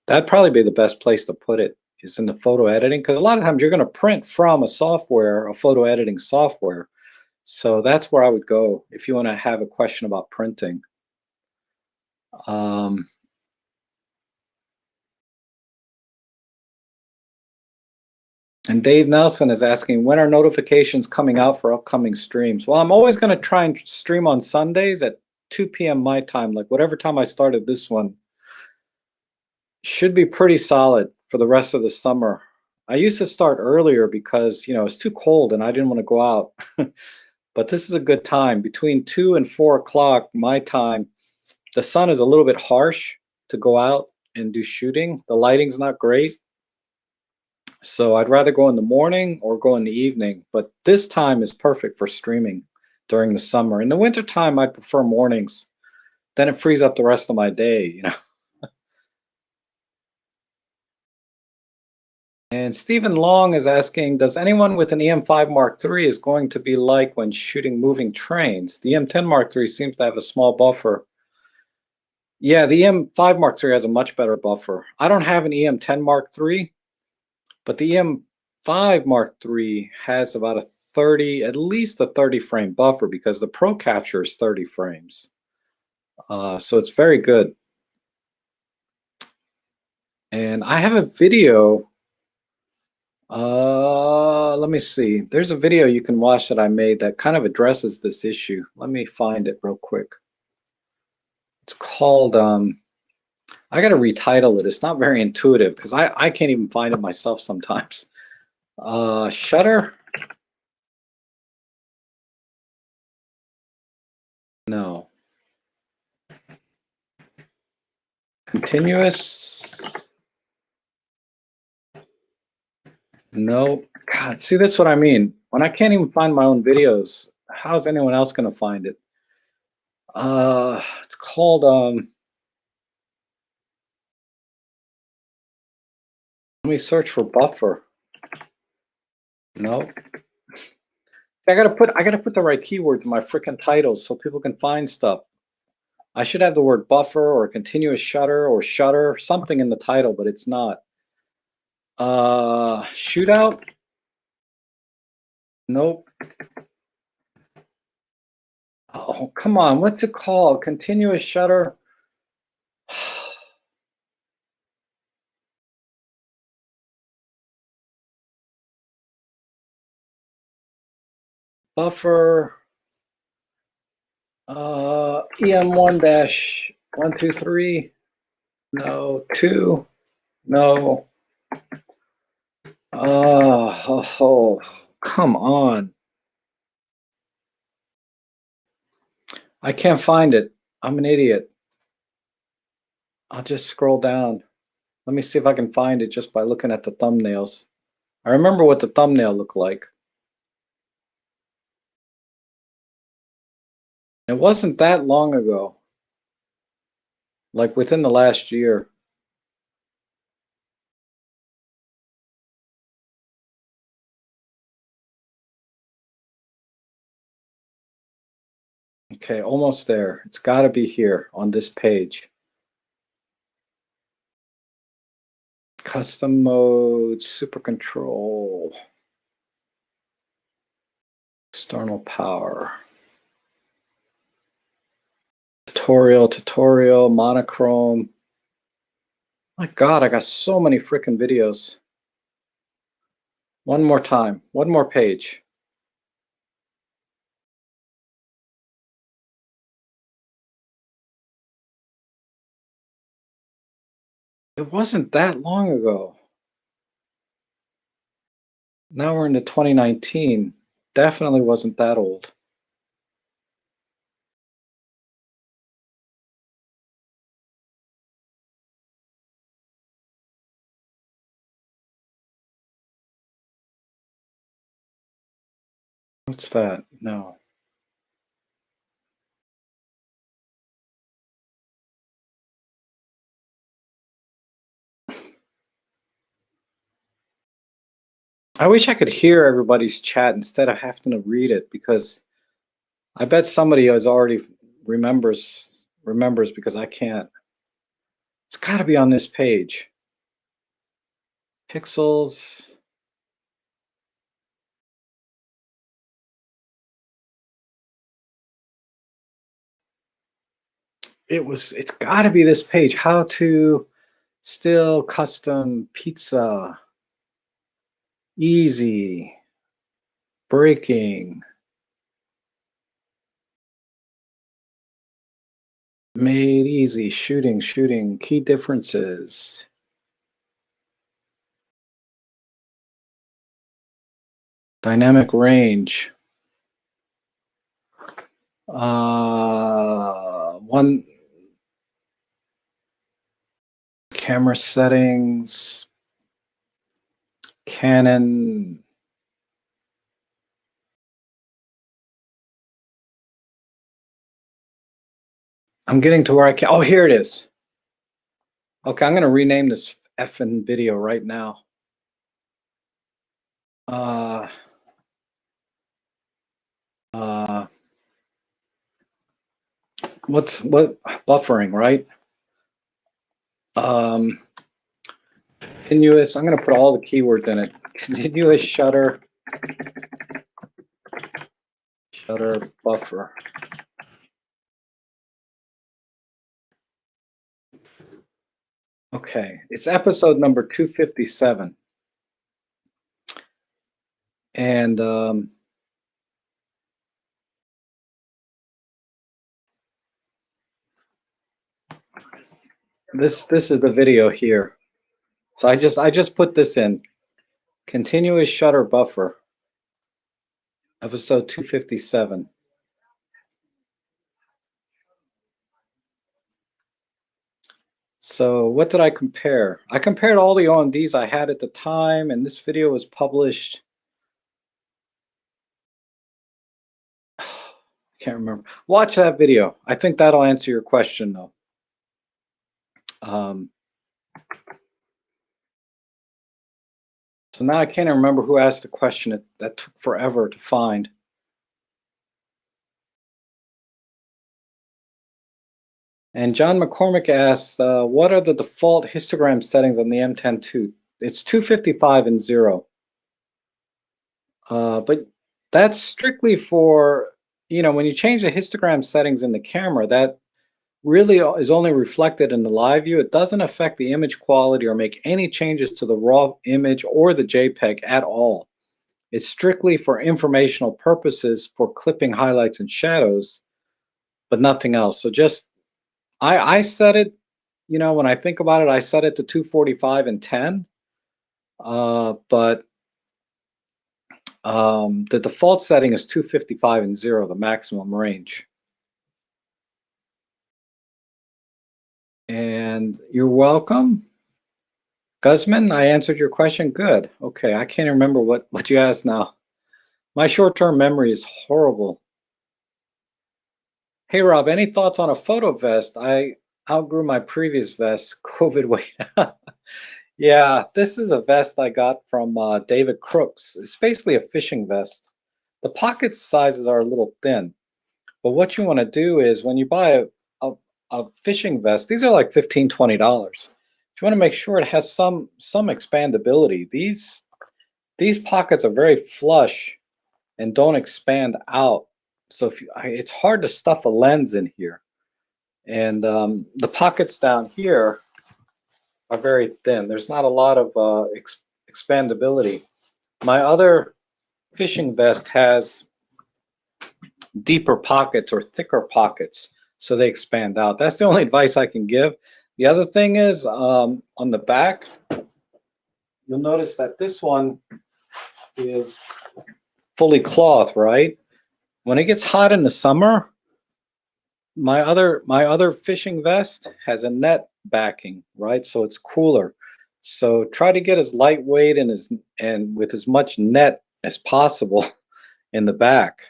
that'd probably be the best place to put it is in the photo editing because a lot of times you're going to print from a photo editing software. So that's where I would go if you want to have a question about printing. Um, and Dave Nelson is asking, when are notifications coming out for upcoming streams? Well, I'm always going to try and stream on Sundays at 2 p.m. my time, like whatever time I started this one. Should be pretty solid for the rest of the summer. I used to start earlier because, it's too cold and I didn't want to go out. But this is a good time. Between 2 and 4 o'clock my time, the sun is a little bit harsh to go out and do shooting. The lighting's not great. So I'd rather go in the morning or go in the evening. But this time is perfect for streaming during the summer. In the wintertime, I prefer mornings. Then it frees up the rest of my day. And Stephen Long is asking, does anyone with an EM5 Mark III is going to be like when shooting moving trains? The EM10 Mark III seems to have a small buffer. Yeah, the EM5 Mark III has a much better buffer. I don't have an EM10 Mark III, but the Mark III has about a 30, at least a 30 frame buffer because the Pro Capture is 30 frames. So it's very good. And I have a video. Let me see. There's a video you can watch that I made that kind of addresses this issue. Let me find it real quick. It's called, I got to retitle it. It's not very intuitive because I can't even find it myself sometimes. Shutter? No. Continuous? No. God, see, that's what I mean. When I can't even find my own videos, how's anyone else going to find it? It's called, let me search for buffer. No. I gotta put the right keywords in my freaking titles so people can find stuff. I should have the word buffer or continuous shutter or shutter, something in the title, but it's not. Shootout? Nope. Oh, come on. What's it called? Continuous shutter? Buffer. EM1-123. No. 2. No. Oh, come on. I can't find it. I'm an idiot. I'll just scroll down. Let me see if I can find it just by looking at the thumbnails. I remember what the thumbnail looked like. It wasn't that long ago, like within the last year. Okay, almost there. It's got to be here on this page. Custom mode, super control, external power, tutorial, monochrome. My God, I got so many freaking videos. One more time, one more page. It wasn't that long ago. Now we're into 2019. Definitely wasn't that old. What's that? No. I wish I could hear everybody's chat instead of having to read it because I bet somebody has already remembers because I can't. It's got to be on this page. Pixels. It's got to be this page. How to still custom pizza. Easy. Breaking. Made easy. Shooting. Key differences. Dynamic range. One camera settings, Canon. I'm getting to where I can. Oh, here it is. Okay, I'm going to rename this effing video right now. What buffering, right? Continuous. I'm going to put all the keywords in it. Continuous shutter buffer. Okay, it's episode number 257. And this is the video here. So I just put this in. Continuous shutter buffer, episode 257. So what did I compare? I compared all the OMDs I had at the time, and this video was published. Can't remember. Watch that video. I think that'll answer your question, though. So now I can't remember who asked the question. That took forever to find. And John McCormick asked, what are the default histogram settings on the M10 II? It's 255 and 0. But that's strictly for, when you change the histogram settings in the camera, that really is only reflected in the live view. It doesn't affect the image quality or make any changes to the raw image or the JPEG at all. It's strictly for informational purposes for clipping highlights and shadows, but nothing else. So just, I set it, when I think about it, I set it to 245 and 10, but the default setting is 255 and 0, the maximum range. And you're welcome. Guzman, I answered your question. Good. Okay, I can't remember what you asked now. My short-term memory is horrible. Hey, Rob, any thoughts on a photo vest? I outgrew my previous vest, COVID weight. Yeah, this is a vest I got from David Crooks. It's basically a fishing vest. The pocket sizes are a little thin, but what you want to do is when you buy a fishing vest, these are like $15, $20. You want to make sure it has some expandability. These pockets are very flush and don't expand out. So it's hard to stuff a lens in here. And the pockets down here are very thin. There's not a lot of expandability. My other fishing vest has deeper pockets or thicker pockets, so they expand out. That's the only advice I can give. The other thing is on the back, you'll notice that this one is fully cloth, right? When it gets hot in the summer, my other fishing vest has a net backing, right? So it's cooler. So try to get as lightweight and with as much net as possible in the back,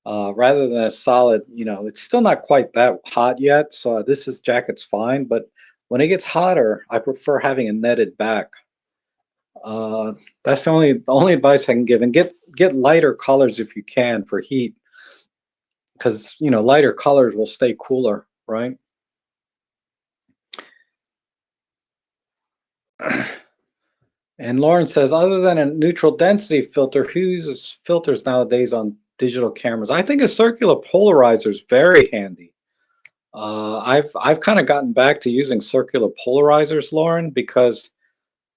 rather than a solid. It's still not quite that hot yet, so this jacket's fine. But when it gets hotter, I prefer having a netted back. That's the only advice I can give. And get lighter colors if you can for heat, because lighter colors will stay cooler, right? And Lauren says, other than a neutral density filter, who uses filters nowadays on digital cameras? I think a circular polarizer is very handy. I've kind of gotten back to using circular polarizers, Lauren, because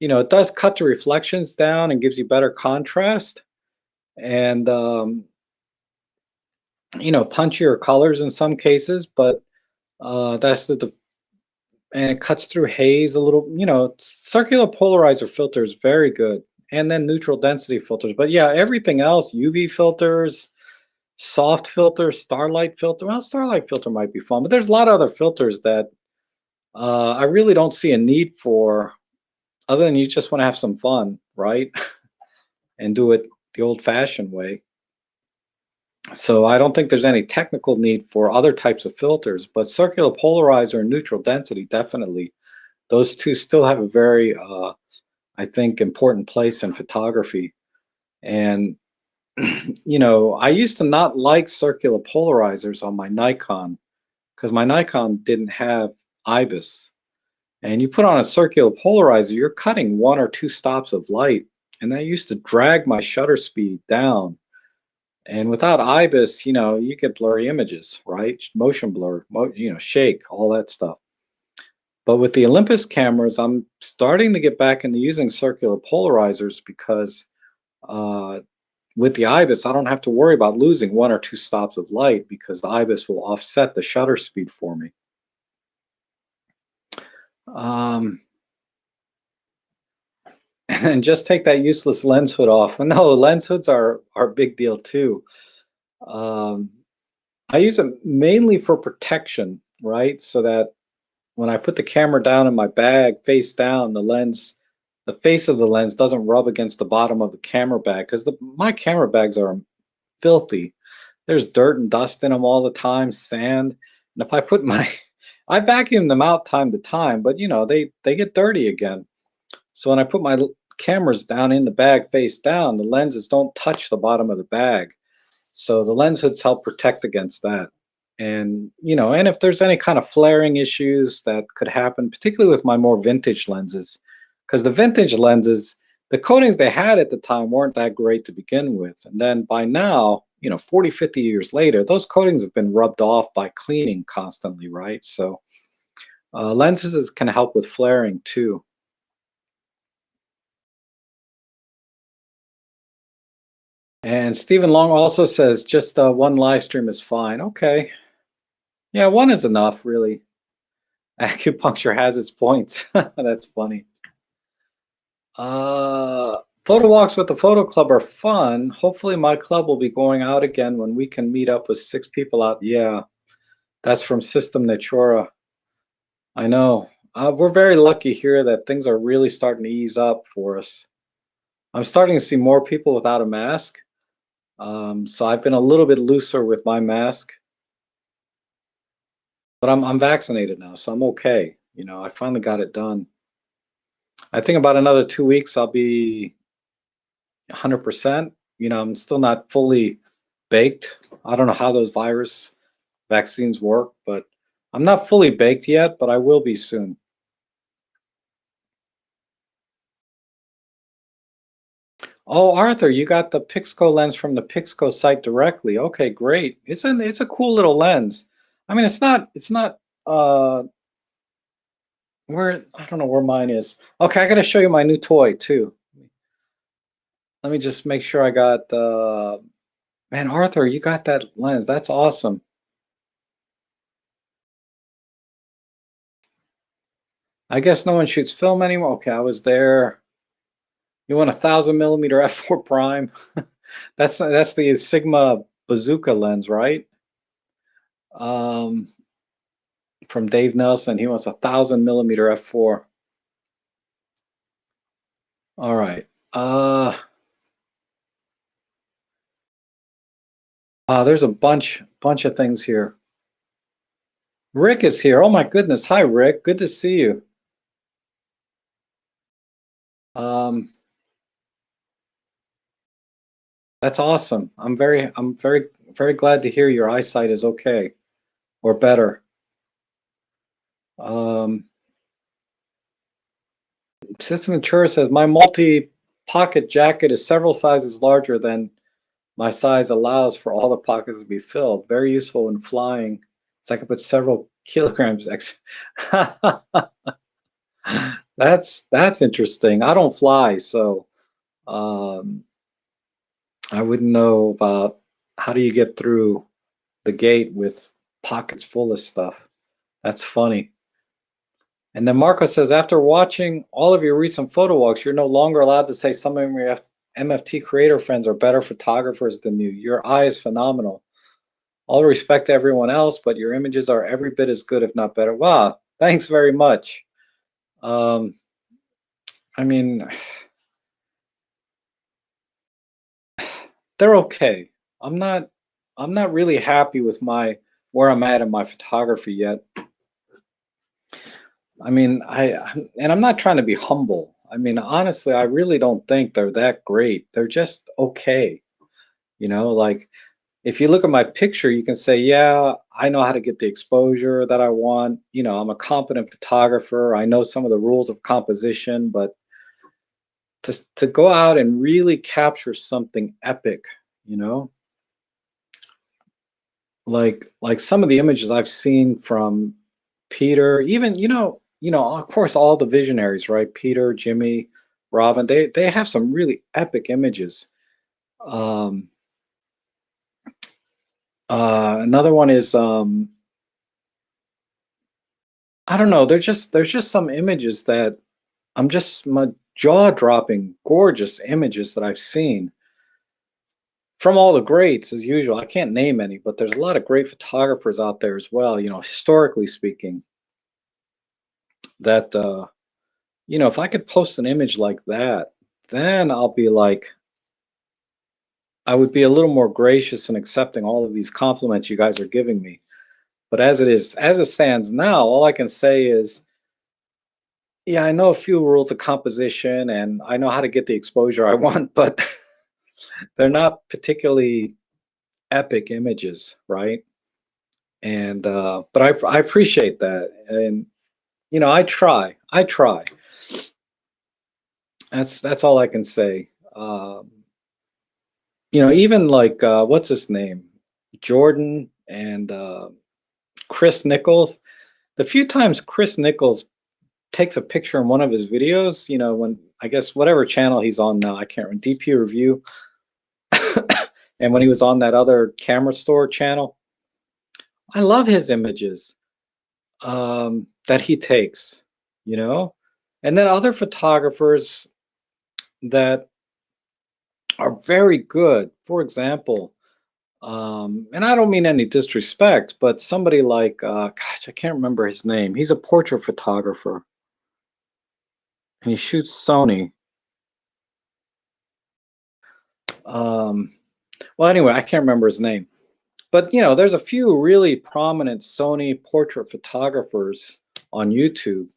it does cut the reflections down and gives you better contrast, and punchier colors in some cases. But that's and it cuts through haze a little. Circular polarizer filter is very good, and then neutral density filters. But yeah, everything else, UV filters, soft filters, starlight filter. Well, starlight filter might be fun, but there's a lot of other filters that I really don't see a need for, other than you just want to have some fun, right? And do it the old-fashioned way. So I don't think there's any technical need for other types of filters, but circular polarizer and neutral density, definitely. Those two still have a very, I think, important place in photography. And, I used to not like circular polarizers on my Nikon because my Nikon didn't have IBIS. And you put on a circular polarizer, you're cutting one or two stops of light and that used to drag my shutter speed down. And without IBIS, you get blurry images, right? Motion blur, shake, all that stuff. But with the Olympus cameras, I'm starting to get back into using circular polarizers because uh, with the IBIS, I don't have to worry about losing one or two stops of light because the IBIS will offset the shutter speed for me. Um, and just take that useless lens hood off. No, lens hoods are a big deal too. Um, I use them mainly for protection, right? So that when I put the camera down in my bag face down, the face of the lens doesn't rub against the bottom of the camera bag because my camera bags are filthy. There's dirt and dust in them all the time, sand. And if I put my, I vacuum them out time to time, but they get dirty again. So when I put my cameras down in the bag face down, the lenses don't touch the bottom of the bag. So the lens hoods help protect against that. And if there's any kind of flaring issues that could happen, particularly with my more vintage lenses, because the vintage lenses, the coatings they had at the time weren't that great to begin with. And then by now, 40, 50 years later, those coatings have been rubbed off by cleaning constantly, right? So lenses can help with flaring too. And Stephen Long also says just one live stream is fine. Okay. Yeah, one is enough, really. Acupuncture has its points. That's funny. Uh, Photo walks with the photo club are fun. Hopefully, my club will be going out again when we can meet up with 6 people out. Yeah, that's from System Natura. I know. We're very lucky here that things are really starting to ease up for us. I'm starting to see more people without a mask. So I've been a little bit looser with my mask, but I'm vaccinated now, so I'm okay. I finally got it done. I think about another 2 weeks, I'll be 100%. I'm still not fully baked. I don't know how those virus vaccines work, but I'm not fully baked yet, but I will be soon. Oh, Arthur, you got the Pixco lens from the Pixco site directly. Okay, great. It's a cool little lens. I mean, it's not where I don't know where mine is. Okay, I got to show you my new toy too. Let me just make sure I got man, Arthur, you got that lens. That's awesome. I guess no one shoots film anymore. Okay, I was there. You want a 1000 millimeter f4 prime? That's the Sigma bazooka lens, right? Um, from Dave Nelson. He wants a 1000 millimeter f4. All right. There's a bunch of things here. Rick is here. Oh my goodness. Hi, Rick. Good to see you. Um, that's awesome. I'm very glad to hear your eyesight is okay or better. Um, System Mature says my multi-pocket jacket is several sizes larger than my size allows for all the pockets to be filled. Very useful when flying. So I can put several kilograms extra. That's interesting. I don't fly, so um, I wouldn't know about how do you get through the gate with pockets full of stuff. That's funny. And then Marco says, after watching all of your recent photo walks, you're no longer allowed to say some of your MFT creator friends are better photographers than you. Your eye is phenomenal. All respect to everyone else, but your images are every bit as good, if not better. Wow, thanks very much. Um, I mean, they're okay. I'm not I'm not really happy with my where I'm at in my photography yet. I mean, and I'm not trying to be humble. I mean, honestly, I really don't think they're that great. They're just okay. Like if you look at my picture, you can say, yeah, I know how to get the exposure that I want. I'm a competent photographer. I know some of the rules of composition, but to go out and really capture something epic, you know? Like some of the images I've seen from Peter, even of course all the visionaries, right? Peter, Jimmy, Robin, they have some really epic images. Um, Another one is I don't know. There's just some images that I'm just my jaw dropping, gorgeous images that I've seen from all the greats as usual. I can't name any, but there's a lot of great photographers out there as well. Historically speaking, that if I could post an image like that, then I'll be like, I would be a little more gracious in accepting all of these compliments you guys are giving me. But as it stands now, all I can say is, yeah, I know a few rules of composition and I know how to get the exposure I want, but they're not particularly epic images, right? And but I appreciate that, and I try. That's all I can say. Even like what's his name, Jordan and Chris Nichols. The few times Chris Nichols takes a picture in one of his videos, when I guess whatever channel he's on now, I can't remember, DP Review, and when he was on that other camera store channel, I love his images that he takes, you know, and then other photographers that are very good. For example, and I don't mean any disrespect, but somebody like, gosh, I can't remember his name. He's a portrait photographer and he shoots Sony. Um, well, anyway, I can't remember his name. But there's a few really prominent Sony portrait photographers on YouTube,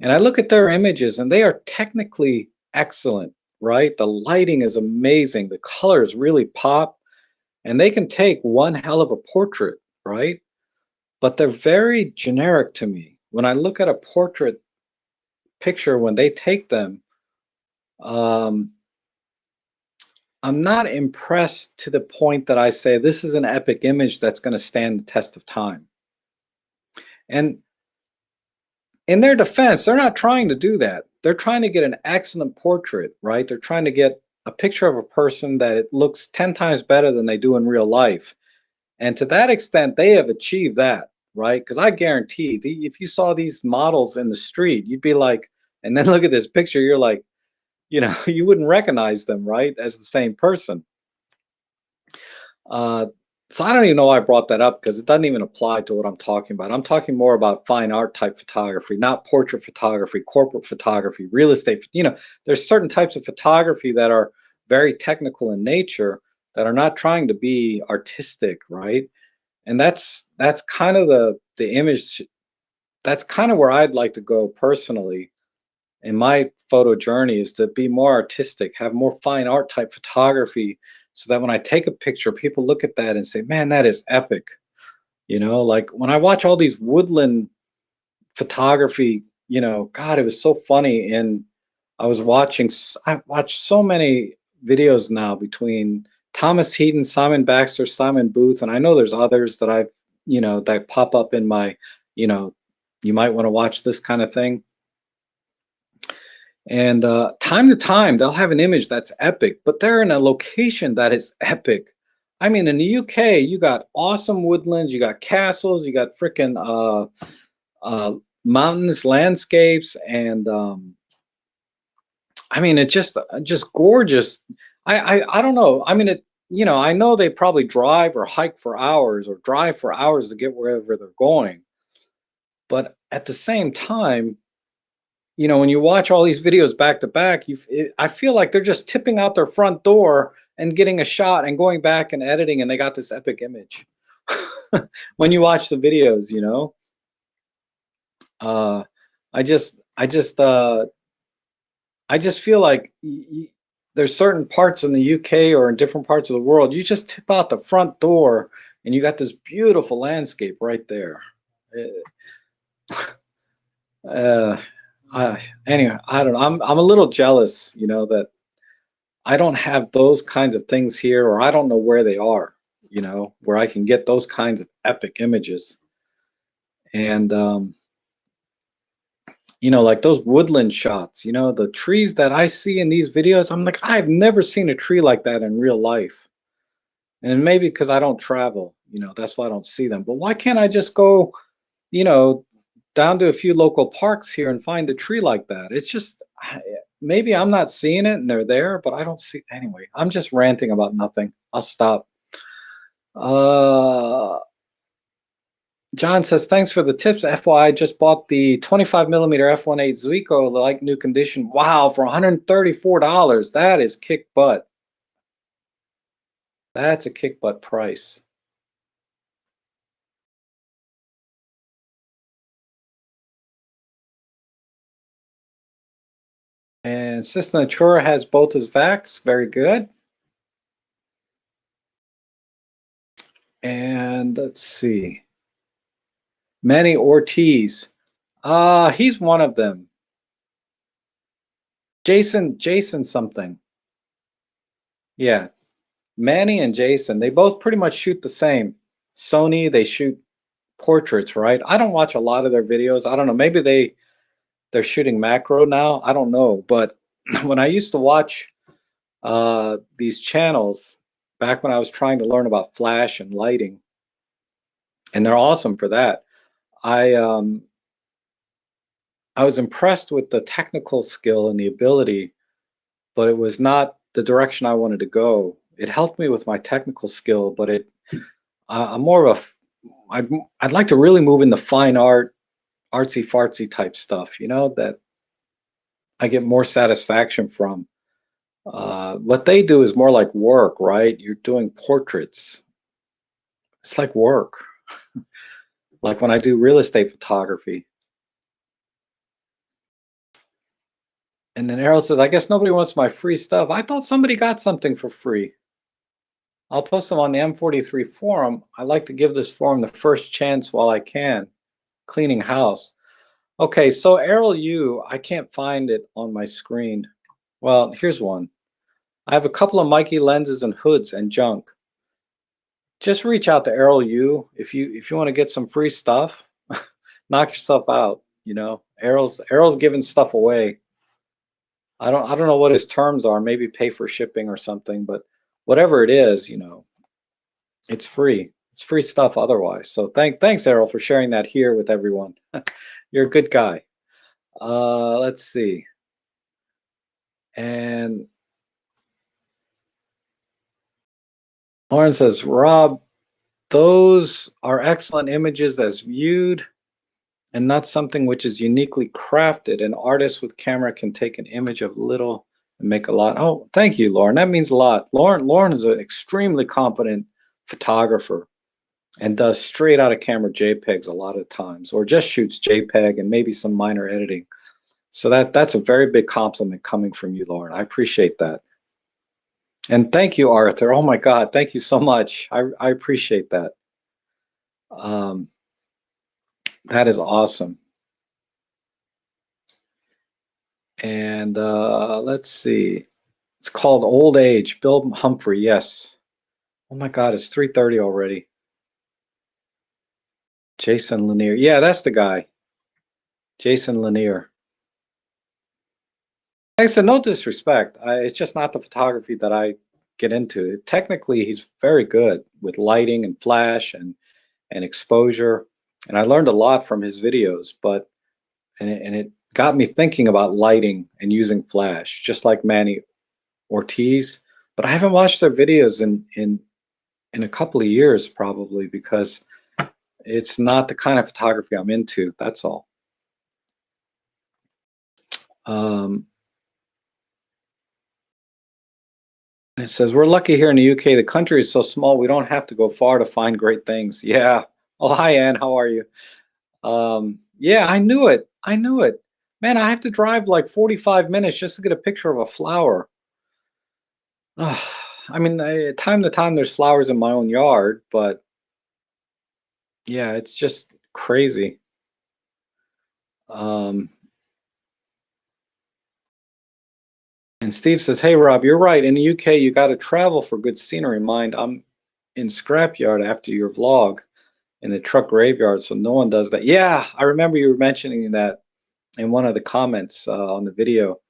and I look at their images, and they are technically excellent, right? The lighting is amazing, the colors really pop, and they can take one hell of a portrait, right? But they're very generic to me. When I look at a portrait picture when they take them, um, I'm not impressed to the point that I say this is an epic image that's going to stand the test of time. And in their defense, they're not trying to do that. They're trying to get an excellent portrait, right? They're trying to get a picture of a person that it looks 10 times better than they do in real life. And to that extent, they have achieved that, right? Because I guarantee if you saw these models in the street, you'd be like, and then look at this picture, you're like, you wouldn't recognize them, right? As the same person. Uh, so I don't even know why I brought that up because it doesn't even apply to what I'm talking about. I'm talking more about fine art type photography, not portrait photography, corporate photography, real estate. There's certain types of photography that are very technical in nature that are not trying to be artistic, right? And that's kind of the image. That's kind of where I'd like to go personally in my photo journey, is to be more artistic, have more fine art type photography, so that when I take a picture, people look at that and say, man, that is epic. Like when I watch all these woodland photography, God, it was so funny. And I watched so many videos now between Thomas Heaton, Simon Baxter, Simon Booth, and I know there's others that that pop up in my, you know, you might want to watch this kind of thing. And time to time, they'll have an image that's epic, but they're in a location that is epic. I mean, in the UK, you got awesome woodlands, you got castles, you got freaking mountainous landscapes, and I mean, it's just gorgeous. I don't know. I mean, I know they probably drive or hike for hours or drive for hours to get wherever they're going, but at the same time, when you watch all these videos back to back, I feel like they're just tipping out their front door and getting a shot and going back and editing, and they got this epic image. When you watch the videos, uh, I just feel like there's certain parts in the UK or in different parts of the world, you just tip out the front door and you got this beautiful landscape right there. Uh, Anyway, I don't know. I'm a little jealous, that I don't have those kinds of things here, or I don't know where they are, where I can get those kinds of epic images. And like those woodland shots, the trees that I see in these videos, I'm like, I've never seen a tree like that in real life. And maybe because I don't travel, that's why I don't see them. But why can't I just go, you know, down to a few local parks here and find a tree like that? It's just maybe I'm not seeing it and they're there, but I don't see anyway. I'm just ranting about nothing. I'll stop. Uh, John says, thanks for the tips. FYI, I just bought the 25 millimeter f1.8 Zuiko, like new condition. Wow, for $134. That is kick butt. That's a kick butt price. And System Natura has both his vacs. Very good. And let's see. Manny Ortiz. He's one of them. Jason something. Yeah. Manny and Jason, they both pretty much shoot the same. Sony, they shoot portraits, right? I don't watch a lot of their videos. I don't know. Maybe they're shooting macro now. I don't know. But when I used to watch these channels back when I was trying to learn about flash and lighting, and they're awesome for that. I um, I was impressed with the technical skill and the ability, but it was not the direction I wanted to go. It helped me with my technical skill, but I'm more of I'd like to really move into fine art, artsy fartsy type stuff, that I get more satisfaction from. What they do is more like work, right? You're doing portraits. It's like work. Like when I do real estate photography. And then Errol says, I guess nobody wants my free stuff. I thought somebody got something for free. I'll post them on the M43 forum. I like to give this forum the first chance while I can. Cleaning house. Okay, so Errol I can't find it on my screen. Well, here's one. I have a couple of Mikey lenses and hoods and junk. Just reach out to Errol if you want to get some free stuff. Knock yourself out. Errol's giving stuff away. I don't know what his terms are. Maybe pay for shipping or something, but whatever it is, it's free. It's free stuff otherwise. So thanks Errol for sharing that here with everyone. You're a good guy. Let's see. And Lauren says, Rob, those are excellent images as viewed and not something which is uniquely crafted. An artist with camera can take an image of little and make a lot. Oh, thank you, Lauren. That means a lot. Lauren is an extremely competent photographer and does straight out of camera JPEGs a lot of times, or just shoots JPEG and maybe some minor editing. So that's a very big compliment coming from you, Lauren. I appreciate that. And thank you, Arthur. Oh my God, thank you so much. I appreciate that. Um, that is awesome. And let's see. It's called Old Age. Bill Humphrey. Yes. Oh my God, it's 3:30 already. Jason Lanier. Yeah, that's the guy. Jason Lanier. Like I said, no disrespect. It's just not the photography that I get into. Technically, he's very good with lighting and flash and exposure, and I learned a lot from his videos. But it got me thinking about lighting and using flash, just like Manny Ortiz. But I haven't watched their videos in a couple of years, probably because it's not the kind of photography I'm into. That's all. Um, it says we're lucky here in the UK. The country is so small we don't have to go far to find great things. Yeah. Oh, hi Ann. How are you? Yeah, I knew it. I knew it. Man, I have to drive like 45 minutes just to get a picture of a flower. I mean, time to time there's flowers in my own yard, but yeah, it's just crazy. Um, And Steve says, "Hey Rob, you're right. In the UK, you got to travel for good scenery. Mind, I'm in scrapyard after your vlog in the truck graveyard, so no one does that." Yeah, I remember you were mentioning that in one of the comments on the video.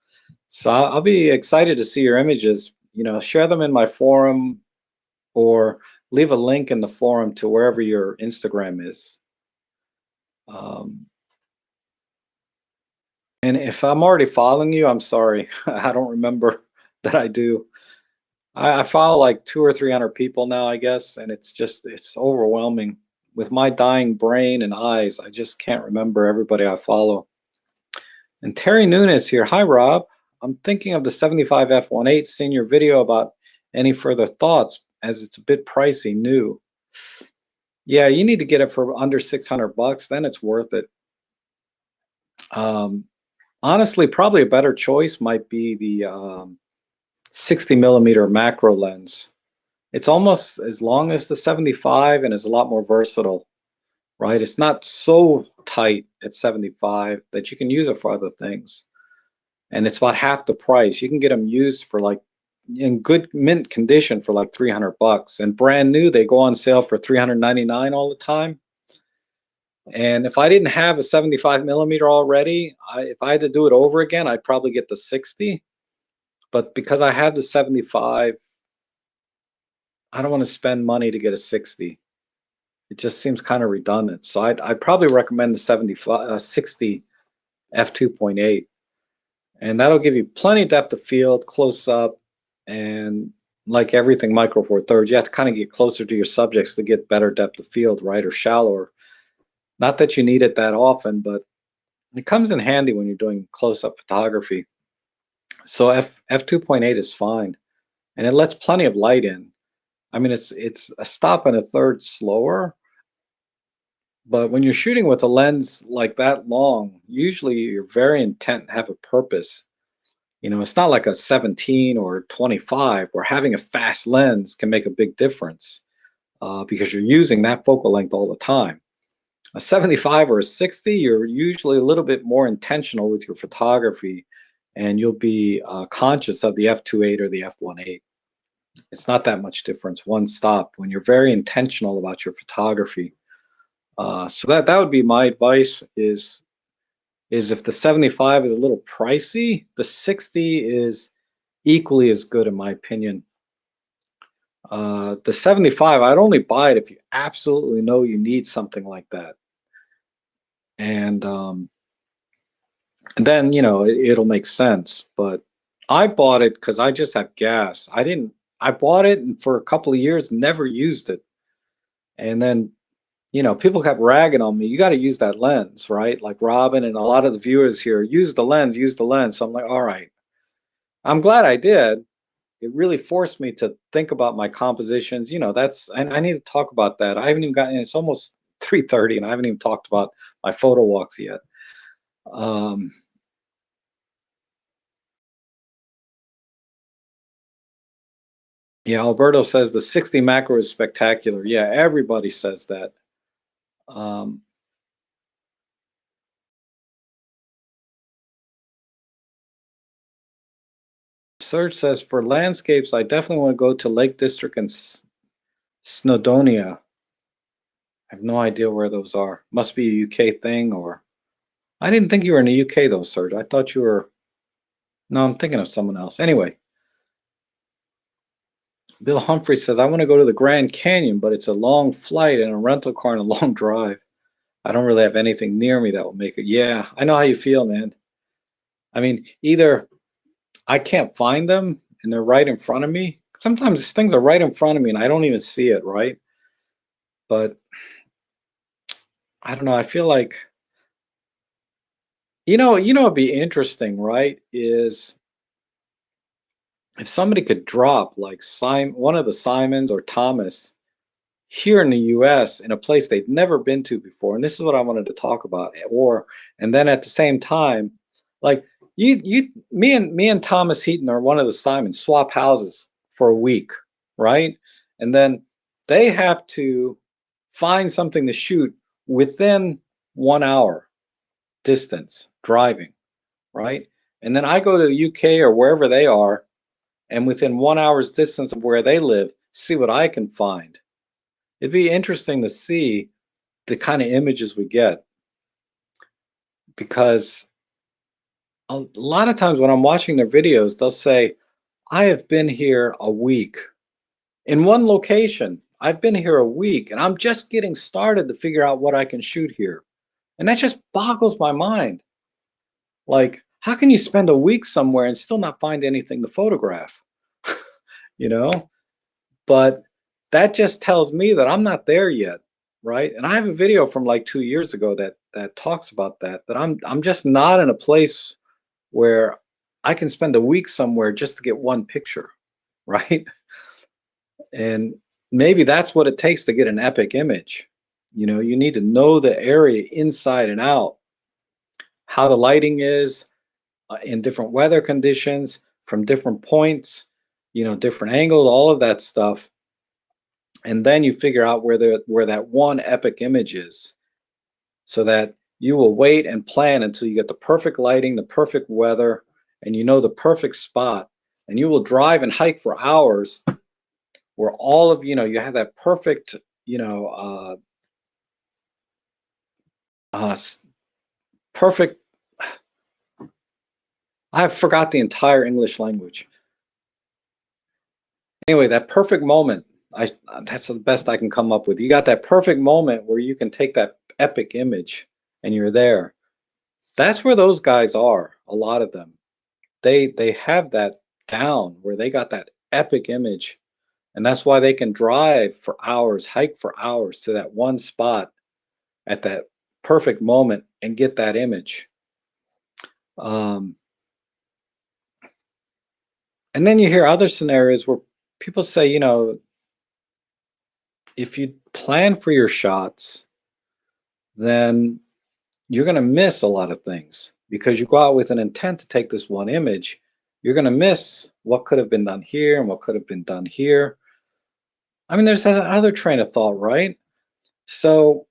So I'll be excited to see your images. Share them in my forum or leave a link in the forum to wherever your Instagram is. Um, and if I'm already following you, I'm sorry. I don't remember that I do. I follow like 200 or 300 people now, I guess, and it's overwhelming. With my dying brain and eyes, I just can't remember everybody I follow. And Terry Nunes here. Hi, Rob. I'm thinking of the 75 F18, seeing your video about any further thoughts, as it's a bit pricey new. Yeah, you need to get it for under 600 bucks, then it's worth it. Um, Honestly, probably a better choice might be the 60 millimeter macro lens. It's almost as long as the 75 and is a lot more versatile, right? It's not so tight at 75 that you can use it for other things. And it's about half the price. You can get them used for like in good mint condition for like 300 bucks, and brand new they go on sale for 399 all the time. And if I didn't have a 75 millimeter already, if I had to do it over again, I'd probably get the 60. But because I have the 75, I don't want to spend money to get a 60. It just seems kind of redundant. So I'd probably recommend the 60 f2.8, and that'll give you plenty of depth of field, close up, and like everything Micro Four Thirds, you have to kind of get closer to your subjects to get better depth of field, right, or shallower. Not that you need it that often, but it comes in handy when you're doing close-up photography. So f2.8 is fine, and it lets plenty of light in. I mean, it's a stop and a third slower, but when you're shooting with a lens like that long, usually you're very intent and have a purpose. It's not like a 17 or 25 where having a fast lens can make a big difference because you're using that focal length all the time. A 75 or a 60, you're usually a little bit more intentional with your photography, and you'll be conscious of the f2.8 or the f1.8. It's not that much difference, one stop, when you're very intentional about your photography. So that would be my advice is if the 75 is a little pricey, the 60 is equally as good in my opinion. The 75, I'd only buy it if you absolutely know you need something like that. And then, it'll make sense. But I bought it because I just have gas. I bought it and for a couple of years never used it. And then people kept ragging on me. You got to use that lens, right? Like Robin and a lot of the viewers here, use the lens, use the lens. So I'm like, all right. I'm glad I did. It really forced me to think about my compositions. And I need to talk about that. I haven't even gotten, it's almost 3:30 and I haven't even talked about my photo walks yet. Um, yeah, Alberto says the 60 macro is spectacular. Yeah, everybody says that. Um, Serge says for landscapes, I definitely want to go to Lake District and Snowdonia. I have no idea where those are. Must be a UK thing, or I didn't think you were in the UK though, Serge. I thought you were. No, I'm thinking of someone else. Anyway, Bill Humphrey says I want to go to the Grand Canyon, but it's a long flight and a rental car and a long drive. I don't really have anything near me that will make it. Yeah, I know how you feel, man. I mean, either I can't find them and they're right in front of me. Sometimes these things are right in front of me and I don't even see it, right? But I don't know. I feel like it'd be interesting, right? Is if somebody could drop like one of the Simons or Thomas here in the US in a place they've never been to before. And this is what I wanted to talk about. And then at the same time, like me and Thomas Heaton are one of the Simons swap houses for a week, right? And then they have to find something to shoot within 1 hour distance driving, right? And then I go to the UK or wherever they are, and within 1 hour's distance of where they live, see what I can find. It'd be interesting to see the kind of images we get because a lot of times when I'm watching their videos, they'll say, I have been here a week in one location. I've been here a week and I'm just getting started to figure out what I can shoot here. And that just boggles my mind. Like, how can you spend a week somewhere and still not find anything to photograph? You know? But that just tells me that I'm not there yet, right? And I have a video from like 2 years ago that talks about that I'm just not in a place where I can spend a week somewhere just to get one picture, right? And maybe that's what it takes to get an epic image. You need to know the area inside and out, how the lighting is in different weather conditions, from different points, different angles, all of that stuff. And then you figure out where that one epic image is, so that you will wait and plan until you get the perfect lighting, the perfect weather, and the perfect spot. And you will drive and hike for hours where all of you have that perfect you know perfect. I forgot the entire English language. Anyway, that perfect moment, I that's the best I can come up with. You got that perfect moment where you can take that epic image and you're there. That's where those guys are, a lot of them. They have that down where they got that epic image, and that's why they can drive for hours, hike for hours to that one spot at that perfect moment and get that image. Um, and then you hear other scenarios where people say, if you plan for your shots, then you're going to miss a lot of things because you go out with an intent to take this one image. You're going to miss what could have been done here and what could have been done here. I mean, there's that other train of thought, right? So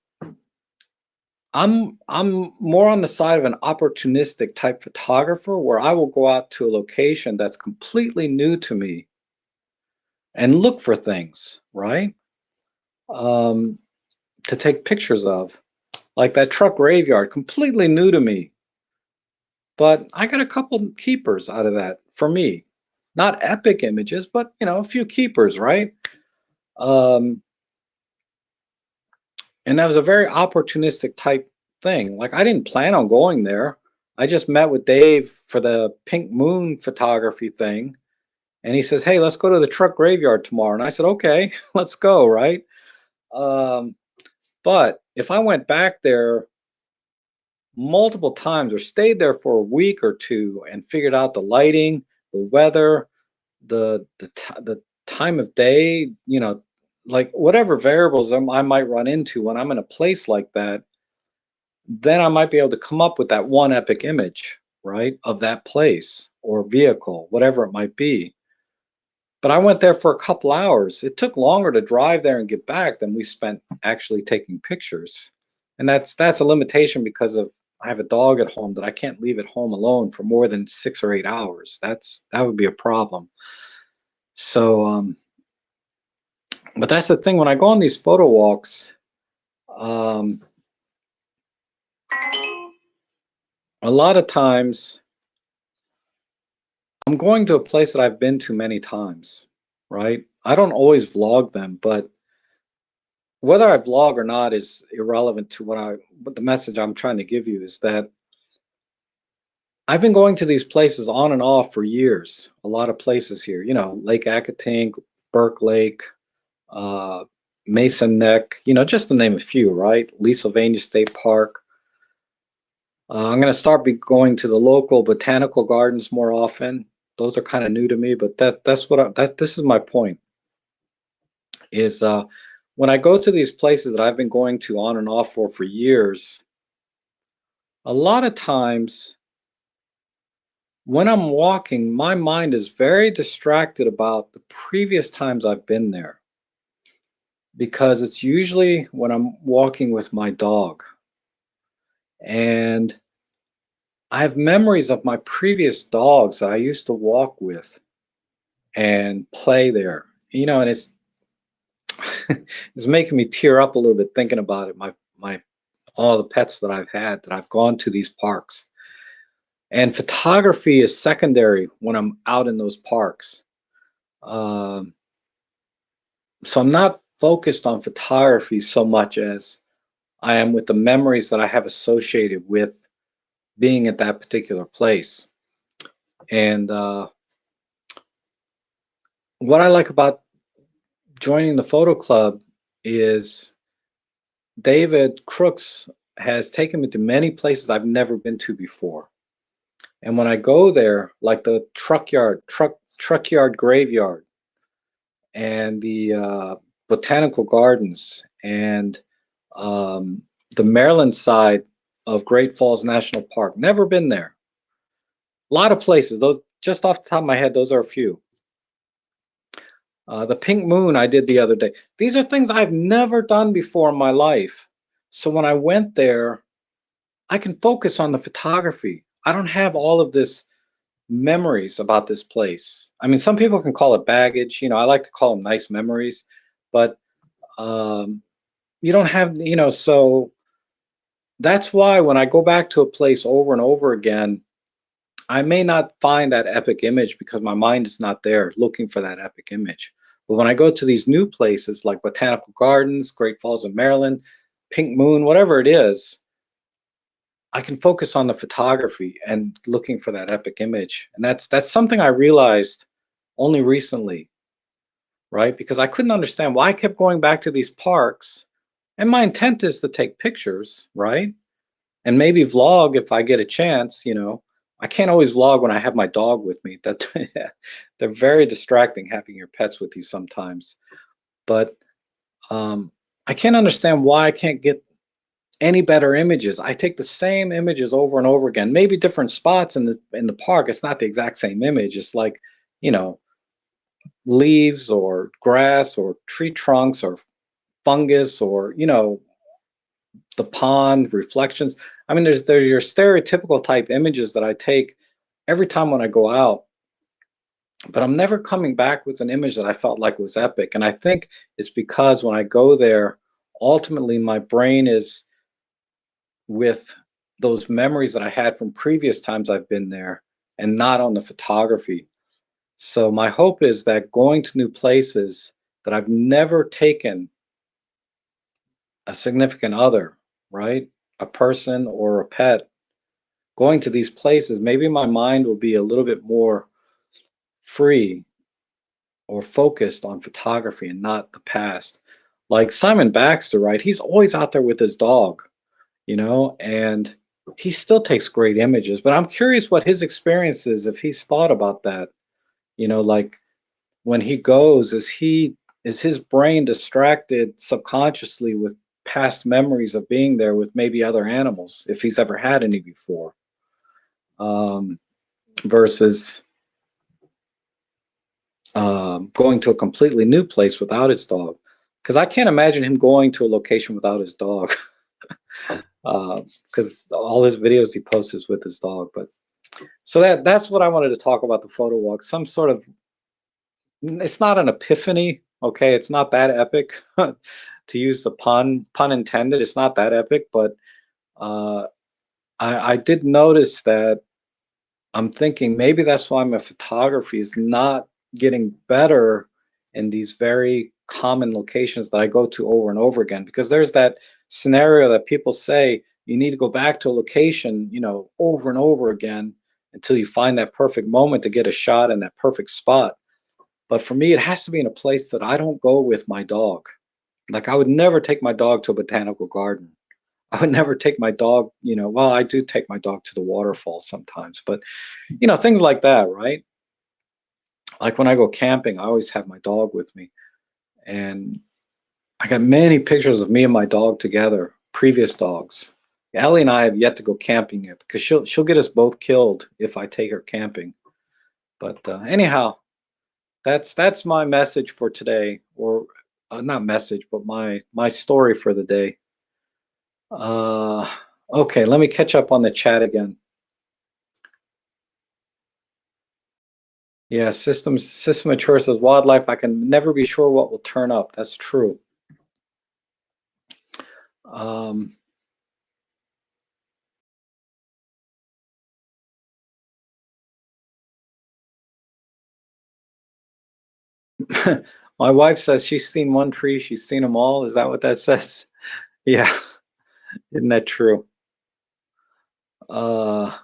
I'm more on the side of an opportunistic type photographer where I will go out to a location that's completely new to me and look for things, right? Um, to take pictures of, like that truck graveyard, completely new to me. But I got a couple keepers out of that for me. Not epic images, but a few keepers, right? Um, and that was a very opportunistic type thing. Like I didn't plan on going there. I just met with Dave for the Pink Moon photography thing. And he says, "Hey, let's go to the truck graveyard tomorrow." And I said, "Okay, let's go," right? Um, but if I went back there multiple times or stayed there for a week or two and figured out the lighting, the weather, the time of day, like whatever variables I might run into when I'm in a place like that, then I might be able to come up with that one epic image, right, of that place or vehicle, whatever it might be. But I went there for a couple hours. It took longer to drive there and get back than we spent actually taking pictures. And that's a limitation because of I have a dog at home that I can't leave at home alone for more than 6 or 8 hours. That would be a problem. So but that's the thing when I go on these photo walks, um, a lot of times I'm going to a place that I've been to many times, right? I don't always vlog them, but whether I vlog or not is irrelevant to what the message I'm trying to give you is that I've been going to these places on and off for years. A lot of places here, Lake Akatink, Burke Lake, uh, Mason Neck, just to name a few, right? Lee Sylvania State Park. I'm going to start going to the local botanical gardens more often. Those are kind of new to me, but that's what this is my point. Is when I go to these places that I've been going to on and off for years, a lot of times when I'm walking, my mind is very distracted about the previous times I've been there because it's usually when I'm walking with my dog. And I have memories of my previous dogs that I used to walk with and play there. And it's making me tear up a little bit thinking about it. My all the pets that I've had that I've gone to these parks. And photography is secondary when I'm out in those parks. Um, so I'm not focused on photography so much as I am with the memories that I have associated with being at that particular place. And what I like about joining the photo club is David Crooks has taken me to many places I've never been to before. And when I go there, like the truck yard graveyard and the botanical gardens and um, the Maryland side of Great Falls National Park, never been there. A lot of places, those just off the top of my head, those are a few. The Pink Moon I did the other day. These are things I've never done before in my life. So when I went there, I can focus on the photography. I don't have all of this memories about this place. I mean, some people can call it baggage. I like to call them nice memories, but um, you don't have, so that's why when I go back to a place over and over again, I may not find that epic image because my mind is not there looking for that epic image. But when I go to these new places like Botanical Gardens, Great Falls of Maryland, Pink Moon, whatever it is, I can focus on the photography and looking for that epic image. And that's something I realized only recently, right? Because I couldn't understand why I kept going back to these parks. And my intent is to take pictures, right? And maybe vlog if I get a chance. I can't always vlog when I have my dog with me. That they're very distracting having your pets with you sometimes. But I can't understand why I can't get any better images. I take the same images over and over again, maybe different spots in the park. It's not the exact same image. It's like, you know, leaves or grass or tree trunks or fungus or the pond reflections. I mean, there's your stereotypical type images that I take every time when I go out, but I'm never coming back with an image that I felt like was epic. And I think it's because when I go there, ultimately my brain is with those memories that I had from previous times I've been there and not on the photography. So my hope is that going to new places that I've never taken a significant other, right? A person or a pet, going to these places, maybe my mind will be a little bit more free or focused on photography and not the past. Like Simon Baxter, right? He's always out there with his dog, and he still takes great images. But I'm curious what his experience is, if he's thought about that. Like when he goes, is his brain distracted subconsciously with past memories of being there with maybe other animals, if he's ever had any before, versus going to a completely new place without his dog. Because I can't imagine him going to a location without his dog. Because all his videos he posts is with his dog. But so that's what I wanted to talk about the photo walk. Some sort of, it's not an epiphany, okay? It's not that epic, to use the pun intended. It's not that epic, but uh, I did notice that I'm thinking maybe that's why my photography is not getting better in these very common locations that I go to over and over again. Because there's that scenario that people say you need to go back to a location, over and over again until you find that perfect moment to get a shot in that perfect spot. But for me, it has to be in a place that I don't go with my dog. Like I would never take my dog to a botanical garden. I would never take my dog, well, I do take my dog to the waterfall sometimes, but things like that, right? Like when I go camping, I always have my dog with me. And I got many pictures of me and my dog together, previous dogs. Ellie and I have yet to go camping yet because she'll get us both killed if I take her camping. But anyhow, that's my message for today, or not message, but my story for the day. Uh, okay, let me catch up on the chat again. Yeah, system of choice is wildlife. I can never be sure what will turn up. That's true. Um, my wife says she's seen one tree, she's seen them all. Is that what that says? Yeah, isn't that true? Uh,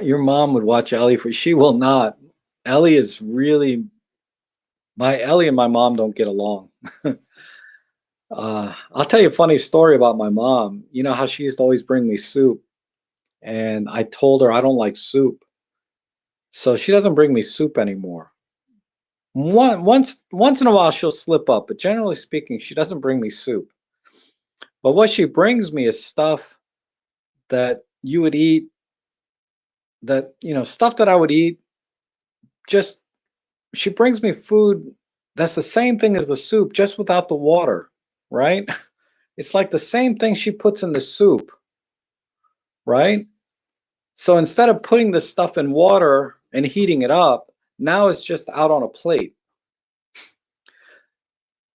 your mom would watch Ellie for she will not. Ellie is really my Ellie and my mom don't get along. I'll tell you a funny story about my mom. You know how she used to always bring me soup, and I told her I don't like soup, so she doesn't bring me soup anymore. Once in a while she'll slip up, but generally speaking, she doesn't bring me soup. But what she brings me is stuff that you would eat that, stuff that I would eat. Just she brings me food that's the same thing as the soup, just without the water, right? It's like the same thing she puts in the soup, right? So instead of putting the stuff in water and heating it up, now it's just out on a plate,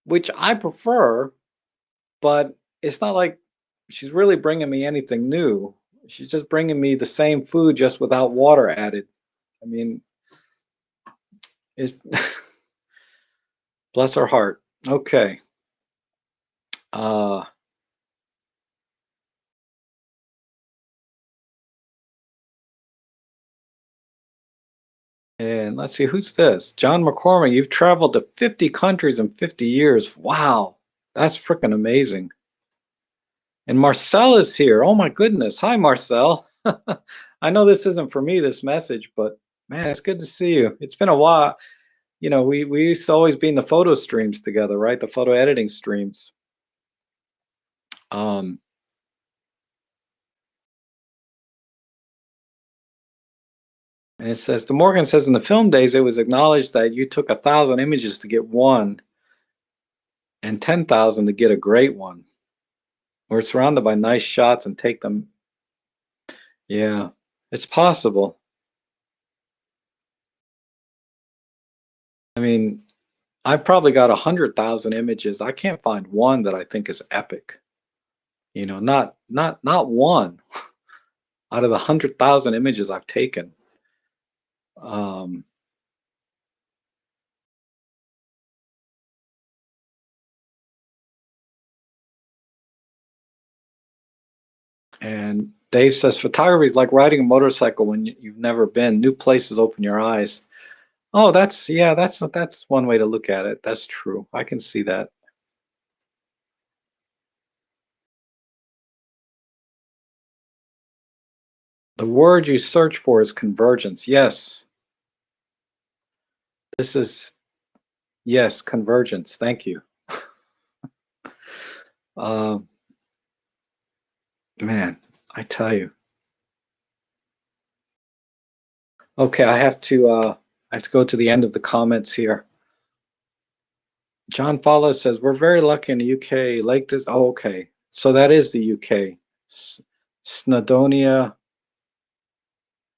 which I prefer, but it's not like she's really bringing me anything new. She's just bringing me the same food just without water added. I mean, it's bless her heart. Okay. Uh, and let's see, who's this? John McCormick, you've traveled to 50 countries in 50 years. Wow. That's freaking amazing. And Marcel is here. Oh my goodness. Hi, Marcel. I know this isn't for me, this message, but man, it's good to see you. It's been a while. We used to always be in the photo streams together, right? The photo editing streams. Um, and it says, the Morgan says in the film days, it was acknowledged that you took 1,000 images to get one and 10,000 to get a great one. We're surrounded by nice shots and take them. Yeah, it's possible. I mean, I've probably got 100,000 images. I can't find one that I think is epic. Not one out of the 100,000 images I've taken. Um, and Dave says photography is like riding a motorcycle when you've never been. New places open your eyes. Oh, that's one way to look at it. That's true. I can see that. The word you search for is convergence. Yes, this is yes, convergence. Thank you. Um, man, I tell you. Okay, I have to go to the end of the comments here. John Follows says we're very lucky in the UK. Lake this. Oh, okay. So that is the UK. Snowdonia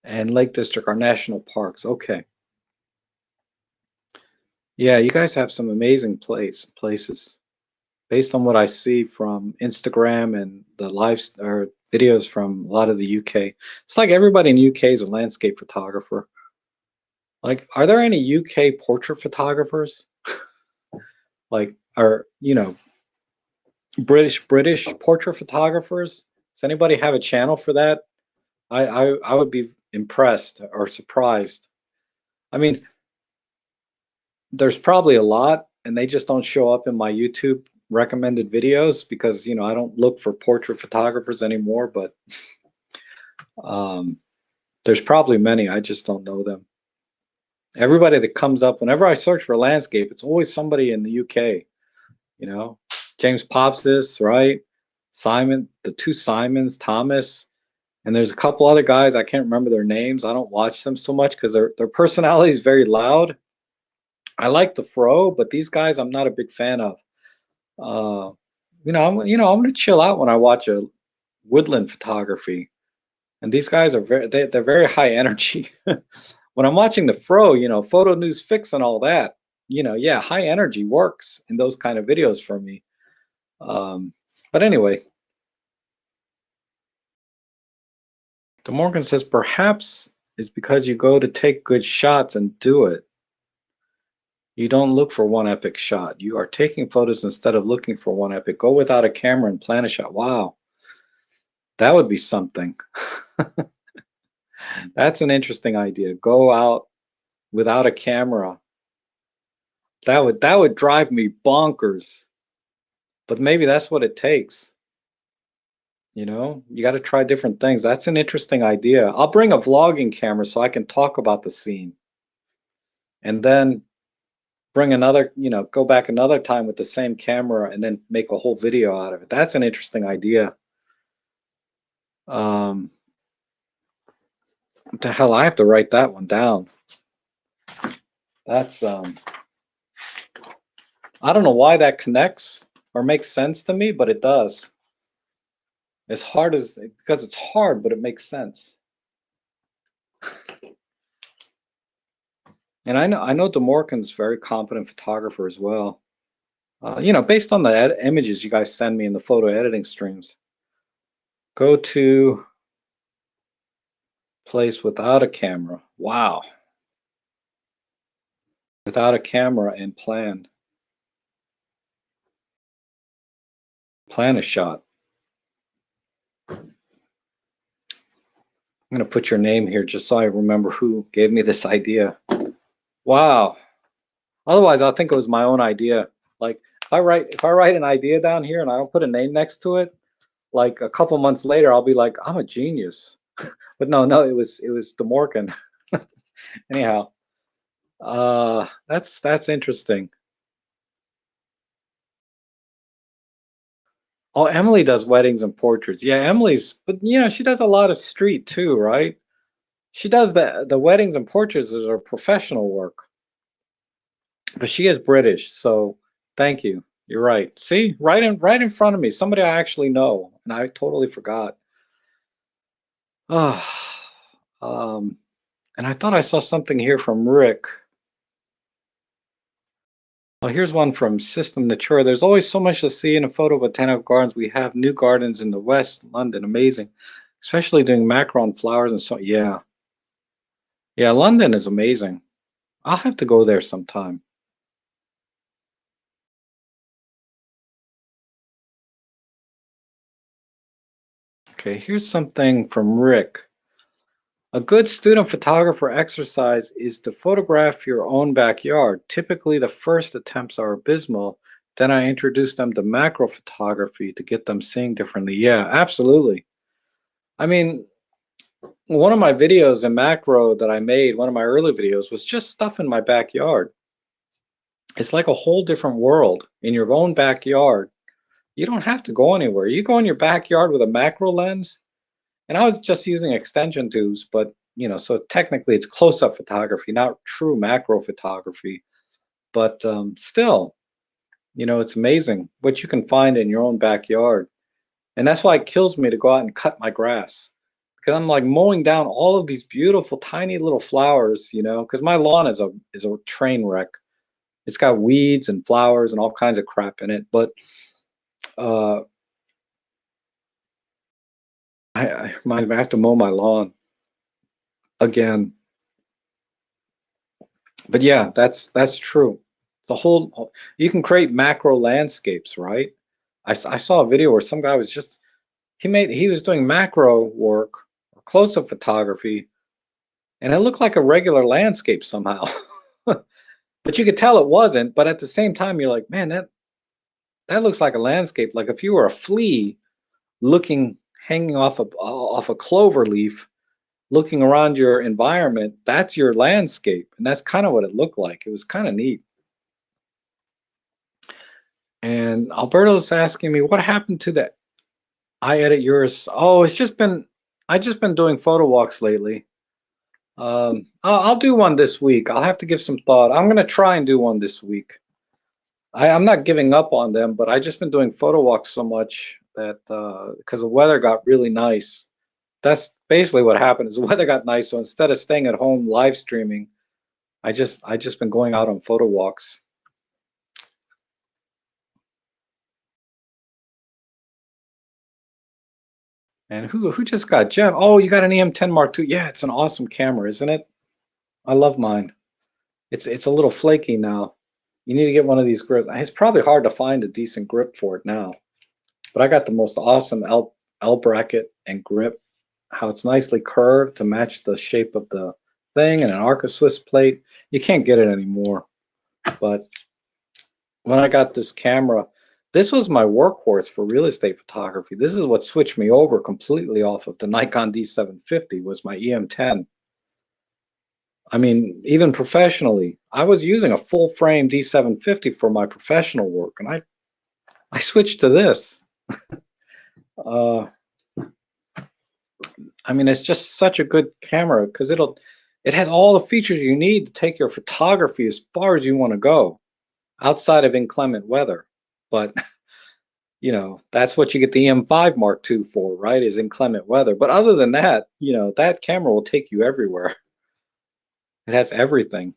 and Lake District are national parks. Okay. Yeah, you guys have some amazing places. Based on what I see from Instagram and the live or videos from a lot of the UK. It's like everybody in the UK is a landscape photographer. Like, are there any UK portrait photographers? Like, or British portrait photographers? Does anybody have a channel for that? I would be impressed or surprised. I mean, there's probably a lot, and they just don't show up in my YouTube recommended videos because I don't look for portrait photographers anymore. But um, there's probably many. I just don't know them. Everybody that comes up whenever I search for landscape, it's always somebody in the UK. You know, James Popsis, right? Simon, the two Simons, Thomas, and there's a couple other guys. I can't remember their names. I don't watch them so much because their personality is very loud. I like the fro, but these guys I'm not a big fan of. Uh, I'm gonna chill out when I watch woodland photography. And these guys are they're very high energy. When I'm watching the fro, photo news fix and all that, yeah, high energy works in those kind of videos for me. Um, but anyway, DeMorgan says perhaps it's because you go to take good shots and do it. You don't look for one epic shot. You are taking photos instead of looking for one epic. Go without a camera and plan a shot. Wow, that would be something. That's an interesting idea. Go out without a camera. That would drive me bonkers. But maybe that's what it takes. You got to try different things. That's an interesting idea. I'll bring a vlogging camera so I can talk about the scene. And then bring another, go back another time with the same camera and then make a whole video out of it. That's an interesting idea. What the hell, I have to write that one down. That's I don't know why that connects or makes sense to me, but it does. As hard as because it's hard, but it makes sense. And I know DeMorgan's very competent photographer as well. Based on the images you guys send me in the photo editing streams. Go to place without a camera. Wow. Without a camera and plan a shot. I'm going to put your name here just so I remember who gave me this idea. Wow. Otherwise, I'll think it was my own idea. Like if I write an idea down here and I don't put a name next to it, like a couple months later, I'll be like, I'm a genius. But no, it was DeMorgan. Anyhow, that's interesting. Oh, Emily does weddings and portraits. Yeah, but she does a lot of street too, right? She does the weddings and portraits as her professional work. But she is British, so thank you. You're right. See, right in front of me, somebody I actually know, and I totally forgot. Oh, um, and I thought I saw something here from Rick. Well, here's one from System Natura. There's always so much to see in a photo of botanical gardens. We have new gardens in the West, London, amazing, especially doing macro and flowers and so. Yeah, yeah, London is amazing. I'll have to go there sometime. Okay, here's something from Rick. A good student photographer exercise is to photograph your own backyard. Typically, the first attempts are abysmal. Then I introduce them to macro photography to get them seeing differently. Yeah, absolutely. I mean, one of my videos in macro that I made, one of my early videos, was just stuff in my backyard. It's like a whole different world in your own backyard. You don't have to go anywhere. You go in your backyard with a macro lens, and I was just using extension tubes, but so technically it's close-up photography, not true macro photography. But still, it's amazing what you can find in your own backyard. And that's why it kills me to go out and cut my grass because I'm like mowing down all of these beautiful tiny little flowers, because my lawn is a train wreck. It's got weeds and flowers and all kinds of crap in it. But uh, I might have to mow my lawn again. But yeah, that's true. The whole you can create macro landscapes, right? I saw a video where some guy was just he was doing macro work, close-up photography, and it looked like a regular landscape somehow. But you could tell it wasn't. But at the same time, you're like, man, that looks like a landscape. Like if you were a flea looking hanging off a clover leaf, looking around your environment, that's your landscape, and that's kind of what it looked like. It was kind of neat. And Alberto's asking me what happened to that. I edit yours. Oh, I just been doing photo walks lately. I'll do one this week. I'll have to give some thought. I'm gonna try and do one this week. I'm not giving up on them, but I just been doing photo walks so much. that because the weather got really nice. That's basically what happened is the weather got nice. So instead of staying at home live streaming, I just been going out on photo walks. And who just got Jeff? Oh, you got an EM10 Mark II. Yeah, it's an awesome camera, isn't it? I love mine. It's a little flaky now. You need to get one of these grips. It's probably hard to find a decent grip for it now. But I got the most awesome L bracket and grip. How it's nicely curved to match the shape of the thing, and an Arca Swiss plate. You can't get it anymore. But when I got this camera, this was my workhorse for real estate photography. This is what switched me over completely off of the Nikon D750 was my EM10. I mean, even professionally, I was using a full frame D750 for my professional work, and I switched to this. Uh, I mean, it's just such a good camera because it has all the features you need to take your photography as far as you want to go outside of inclement weather. But that's what you get the M5 Mark II for, right? Is inclement weather. But other than that, that camera will take you everywhere. It has everything.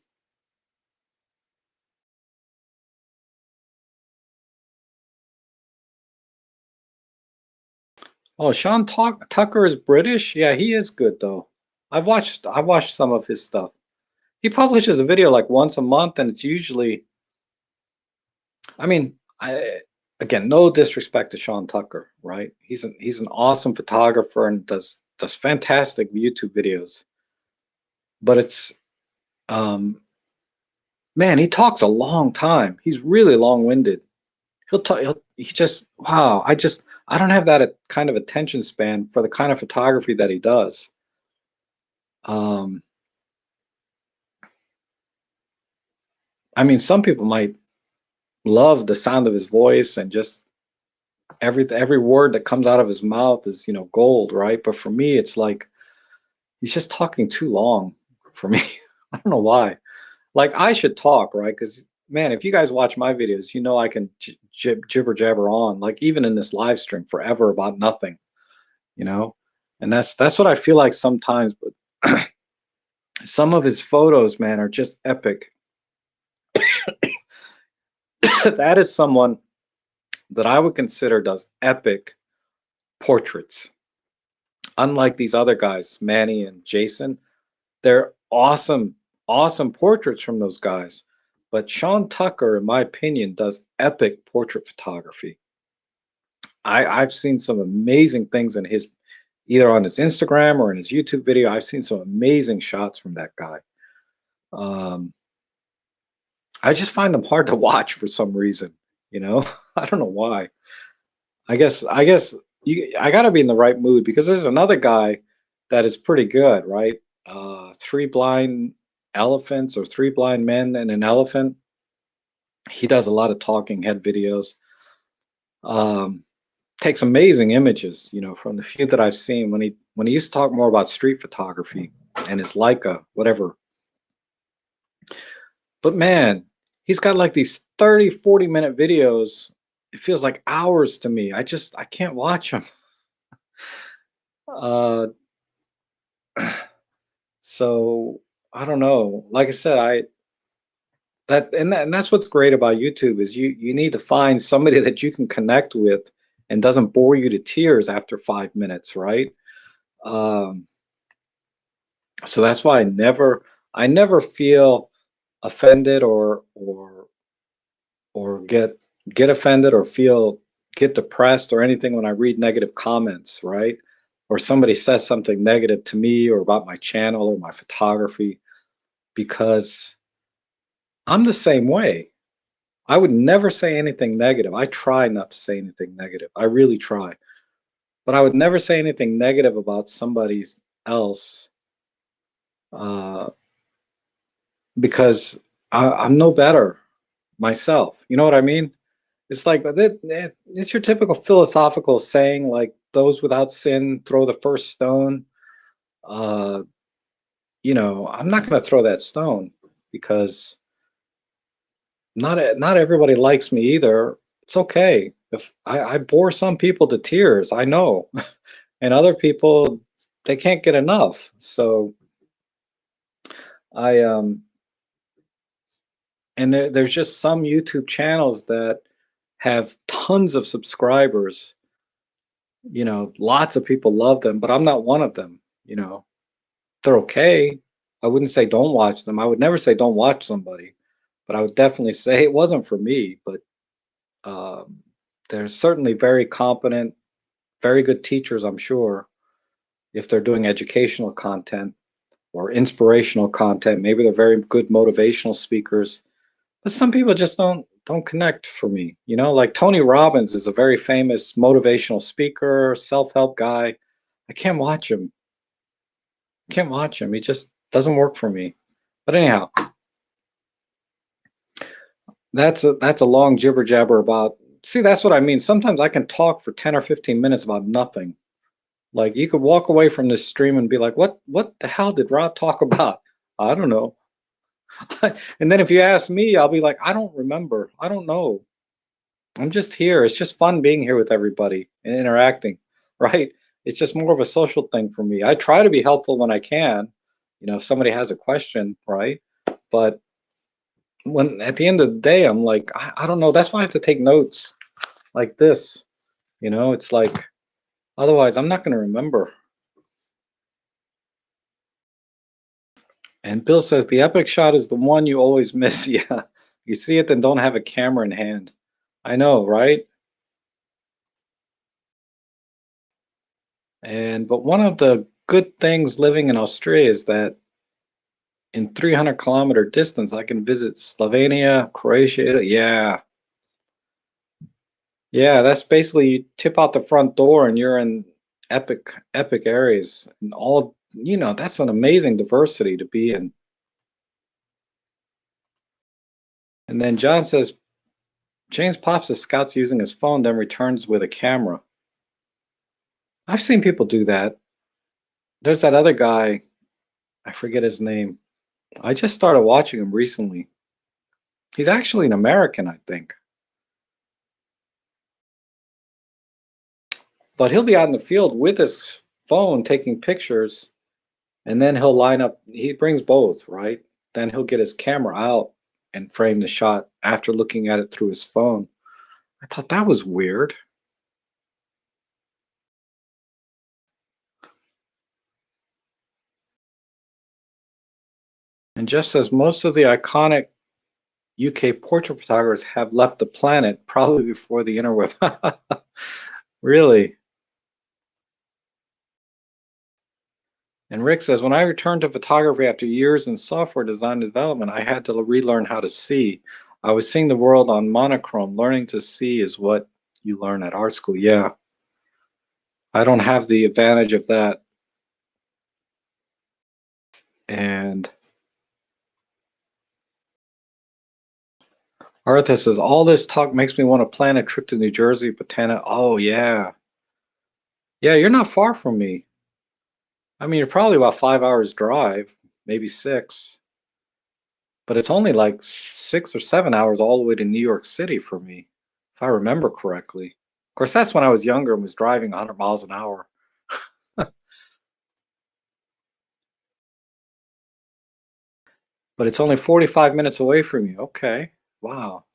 Oh, Tucker is British. Yeah, he is good though. I've watched some of his stuff. He publishes a video like once a month, and it's usually, I mean, again, no disrespect to Sean Tucker, right? He's an awesome photographer and does fantastic YouTube videos. But it's um man, he talks a long time. He's really long-winded. He'll talk. He just wow. I don't have that kind of attention span for the kind of photography that he does. Um, I mean, some people might love the sound of his voice and just every word that comes out of his mouth is gold, right? But for me, it's like he's just talking too long for me. I don't know why. Like I should talk, right? Because man, if you guys watch my videos, I can jibber jabber on, like even in this live stream, forever about nothing, you know. And that's what I feel like sometimes. But some of his photos, man, are just epic. That is someone that I would consider does epic portraits. Unlike these other guys, Manny and Jason, they're awesome, awesome portraits from those guys. But Sean Tucker, in my opinion, does epic portrait photography. I've seen some amazing things in his, either on his Instagram or in his YouTube video. I've seen some amazing shots from that guy. Um, I just find them hard to watch for some reason. I don't know why. I guess I gotta be in the right mood because there's another guy that is pretty good, right? Three blind elephants or three blind men and an elephant. He does a lot of talking head videos. Um, Takes amazing images, from the few that I've seen when he used to talk more about street photography and his Leica, whatever. But man, he's got like these 30, 40-minute videos. It feels like hours to me. I can't watch them. Uh, so I don't know. Like I said, and that's what's great about YouTube is you need to find somebody that you can connect with and doesn't bore you to tears after 5 minutes, right? Um, so that's why I never feel offended or get offended or get depressed or anything when I read negative comments, right? Or somebody says something negative to me or about my channel or my photography because I'm the same way. I would never say anything negative. I try not to say anything negative. I really try. But I would never say anything negative about somebody else uh, because I'm no better myself. You know what I mean? It's like it's your typical philosophical saying, like those without sin throw the first stone. Uh, I'm not going to throw that stone because not everybody likes me either. It's okay. If I bore some people to tears, I know, and other people, they can't get enough. So I and there's just some YouTube channels that have tons of subscribers. Lots of people love them, but I'm not one of them. They're okay. I wouldn't say don't watch them. I would never say don't watch somebody, but I would definitely say it wasn't for me. But um, they're certainly very competent, very good teachers, I'm sure, if they're doing educational content or inspirational content. Maybe they're very good motivational speakers. But some people just don't connect for me. Like Tony Robbins is a very famous motivational speaker, self-help guy. I can't watch him. Can't watch him. He just doesn't work for me. But anyhow, that's a long jibber jabber about. See, that's what I mean. Sometimes I can talk for 10 or 15 minutes about nothing. Like you could walk away from this stream and be like, what the hell did Rod talk about? I don't know. And then if you ask me, I'll be like, I don't remember. I don't know. I'm just here. It's just fun being here with everybody and interacting, right? It's just more of a social thing for me. I try to be helpful when I can, if somebody has a question, right? But when at the end of the day, I'm like, I don't know. That's why I have to take notes like this. It's like, otherwise, I'm not going to remember. And Bill says the epic shot is the one you always miss. Yeah. You see it, then don't have a camera in hand. I know, right? But one of the good things living in Australia is that in 300-kilometer distance, I can visit Slovenia, Croatia. Yeah. Yeah, that's basically you tip out the front door and you're in epic areas. And that's an amazing diversity to be in. And then John says, James pops his scouts using his phone, then returns with a camera. I've seen people do that. There's that other guy, I forget his name. I just started watching him recently. He's actually an American, I think. But he'll be out in the field with his phone taking pictures, and then he'll line up, he brings both, right? Then he'll get his camera out and frame the shot after looking at it through his phone. I thought that was weird. And just as most of the iconic UK portrait photographers have left the planet, probably before the interweb. Really? And Rick says, when I returned to photography after years in software design and development, I had to relearn how to see. I was seeing the world on monochrome. Learning to see is what you learn at art school. Yeah. I don't have the advantage of that. And Arthur says, all this talk makes me want to plan a trip to New Jersey, Botana. Oh, yeah. Yeah, you're not far from me. I mean, you're probably about 5 hours drive, maybe six. But it's only like 6 or 7 hours all the way to New York City for me, if I remember correctly. Of course, that's when I was younger and was driving 100 miles an hour. But it's only 45 minutes away from you. Okay. Wow.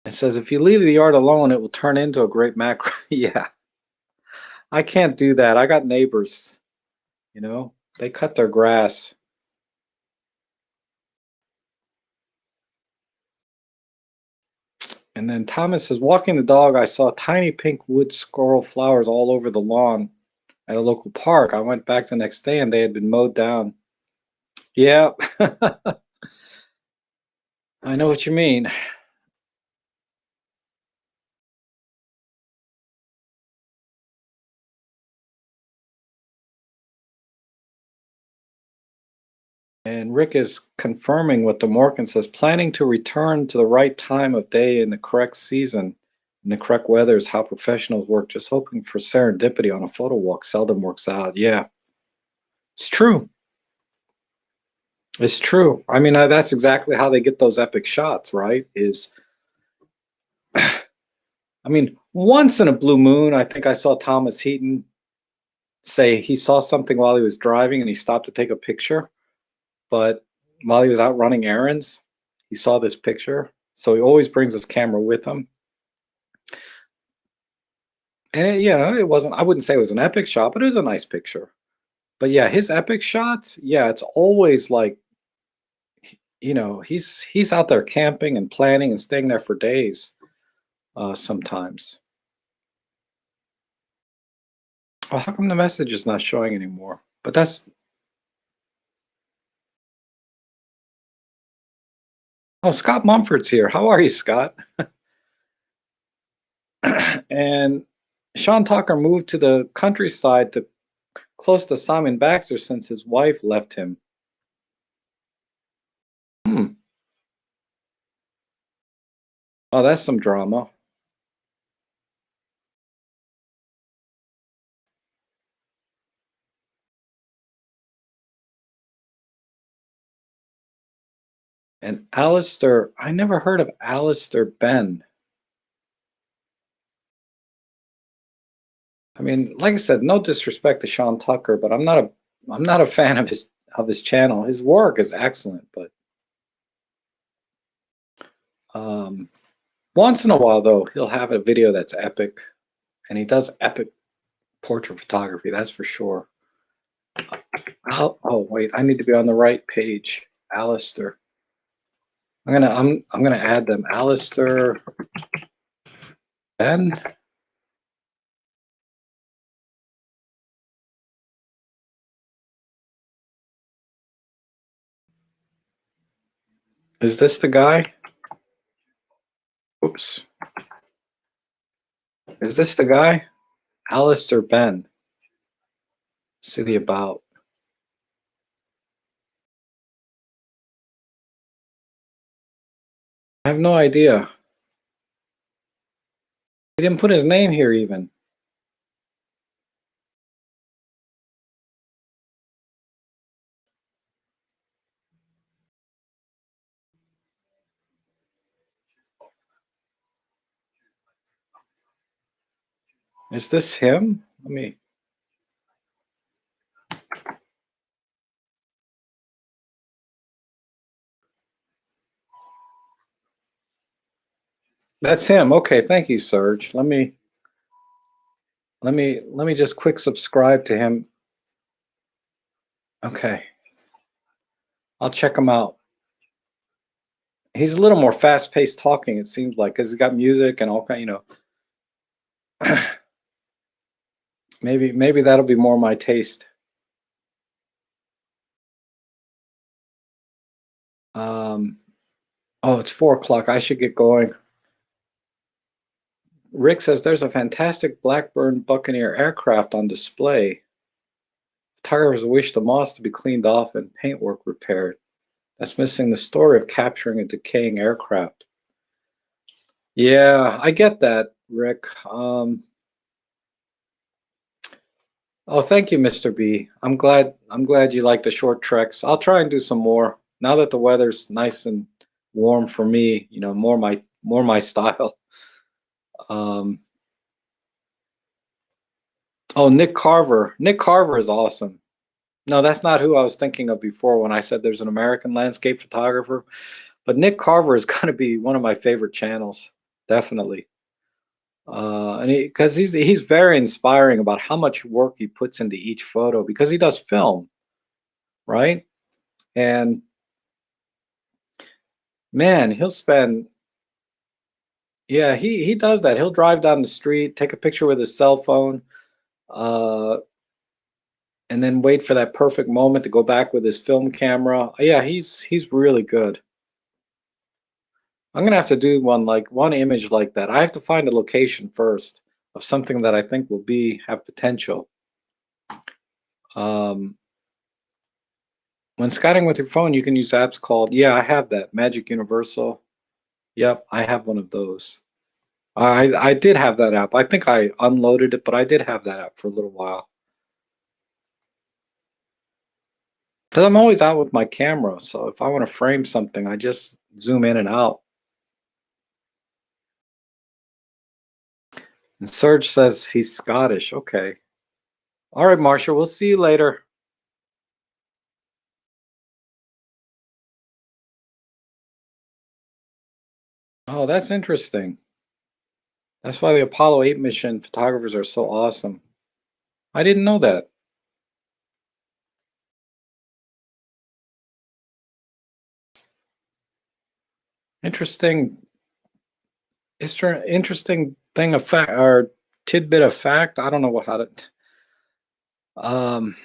It says if you leave the yard alone, it will turn into a great macro. Yeah. I can't do that. I got neighbors, they cut their grass. And then Thomas says, walking the dog, I saw tiny pink wood squirrel flowers all over the lawn at a local park. I went back the next day and they had been mowed down. Yeah, I know what you mean. And Rick is confirming what Morgan says, planning to return to the right time of day in the correct season, in the correct weather is how professionals work. Just hoping for serendipity on a photo walk seldom works out. Yeah, it's true. It's true. I mean, that's exactly how they get those epic shots, right? Is I mean, once in a blue moon, I think I saw Thomas Heaton say he saw something while he was driving and he stopped to take a picture. But while he was out running errands, he saw this picture. So he always brings his camera with him. And it wasn't, I wouldn't say it was an epic shot, but it was a nice picture. But yeah, his epic shots, yeah, it's always like, he's out there camping and planning and staying there for days sometimes. Oh, how come the message is not showing anymore? But that's, oh, Scott Mumford's here. How are you, Scott? And Sean Tucker moved to the countryside to close to Simon Baxter since his wife left him. Hmm. Oh, that's some drama. And Alistair, I never heard of Alistair Ben. I mean, like I said, no disrespect to Sean Tucker, but I'm not a fan of his channel. His work is excellent, but um, once in a while though, he'll have a video that's epic, and he does epic portrait photography. That's for sure. Oh wait, I need to be on the right page. Alistair. I'm gonna add them. Alistair Ben. Is this the guy? Oops. Is this the guy? Alistair Ben. See the about. I have no idea. He didn't put his name here even. Is this him? Let me. That's him. Okay, thank you, Serge. Let me just quick subscribe to him. Okay, I'll check him out. He's a little more fast-paced talking, it seems like, because he's got music and all kind. Maybe that'll be more my taste. Um, oh, it's 4 o'clock. I should get going. Rick says there's a fantastic Blackburn Buccaneer aircraft on display. Photographers wish the moss to be cleaned off and paintwork repaired. That's missing the story of capturing a decaying aircraft. Yeah, I get that, Rick. Oh, thank you, Mr. B. I'm glad you like the short treks. I'll try and do some more. Now that the weather's nice and warm for me, more my style. Um, oh, Nick Carver. Nick Carver is awesome. No, that's not who I was thinking of before when I said there's an American landscape photographer. But Nick Carver is going to be one of my favorite channels, definitely. And because he's very inspiring about how much work he puts into each photo because he does film, right? And man, he'll spend, yeah, he does that. He'll drive down the street, take a picture with his cell phone, uh, and then wait for that perfect moment to go back with his film camera. Yeah, he's really good. I'm gonna have to do one image like that. I have to find a location first of something that I think will have potential. Um, when scouting with your phone, you can use apps called, yeah, I have that, Magic Universal. Yep, I have one of those. I did have that app. I think I unloaded it, but I did have that app for a little while. Because I'm always out with my camera, so if I want to frame something, I just zoom in and out. And Serge says he's Scottish. Okay. All right, Marsha, we'll see you later. Oh, that's interesting. That's why the Apollo 8 mission photographers are so awesome. I didn't know that. Interesting. Interesting thing of fact or tidbit of fact. I don't know how to. Um,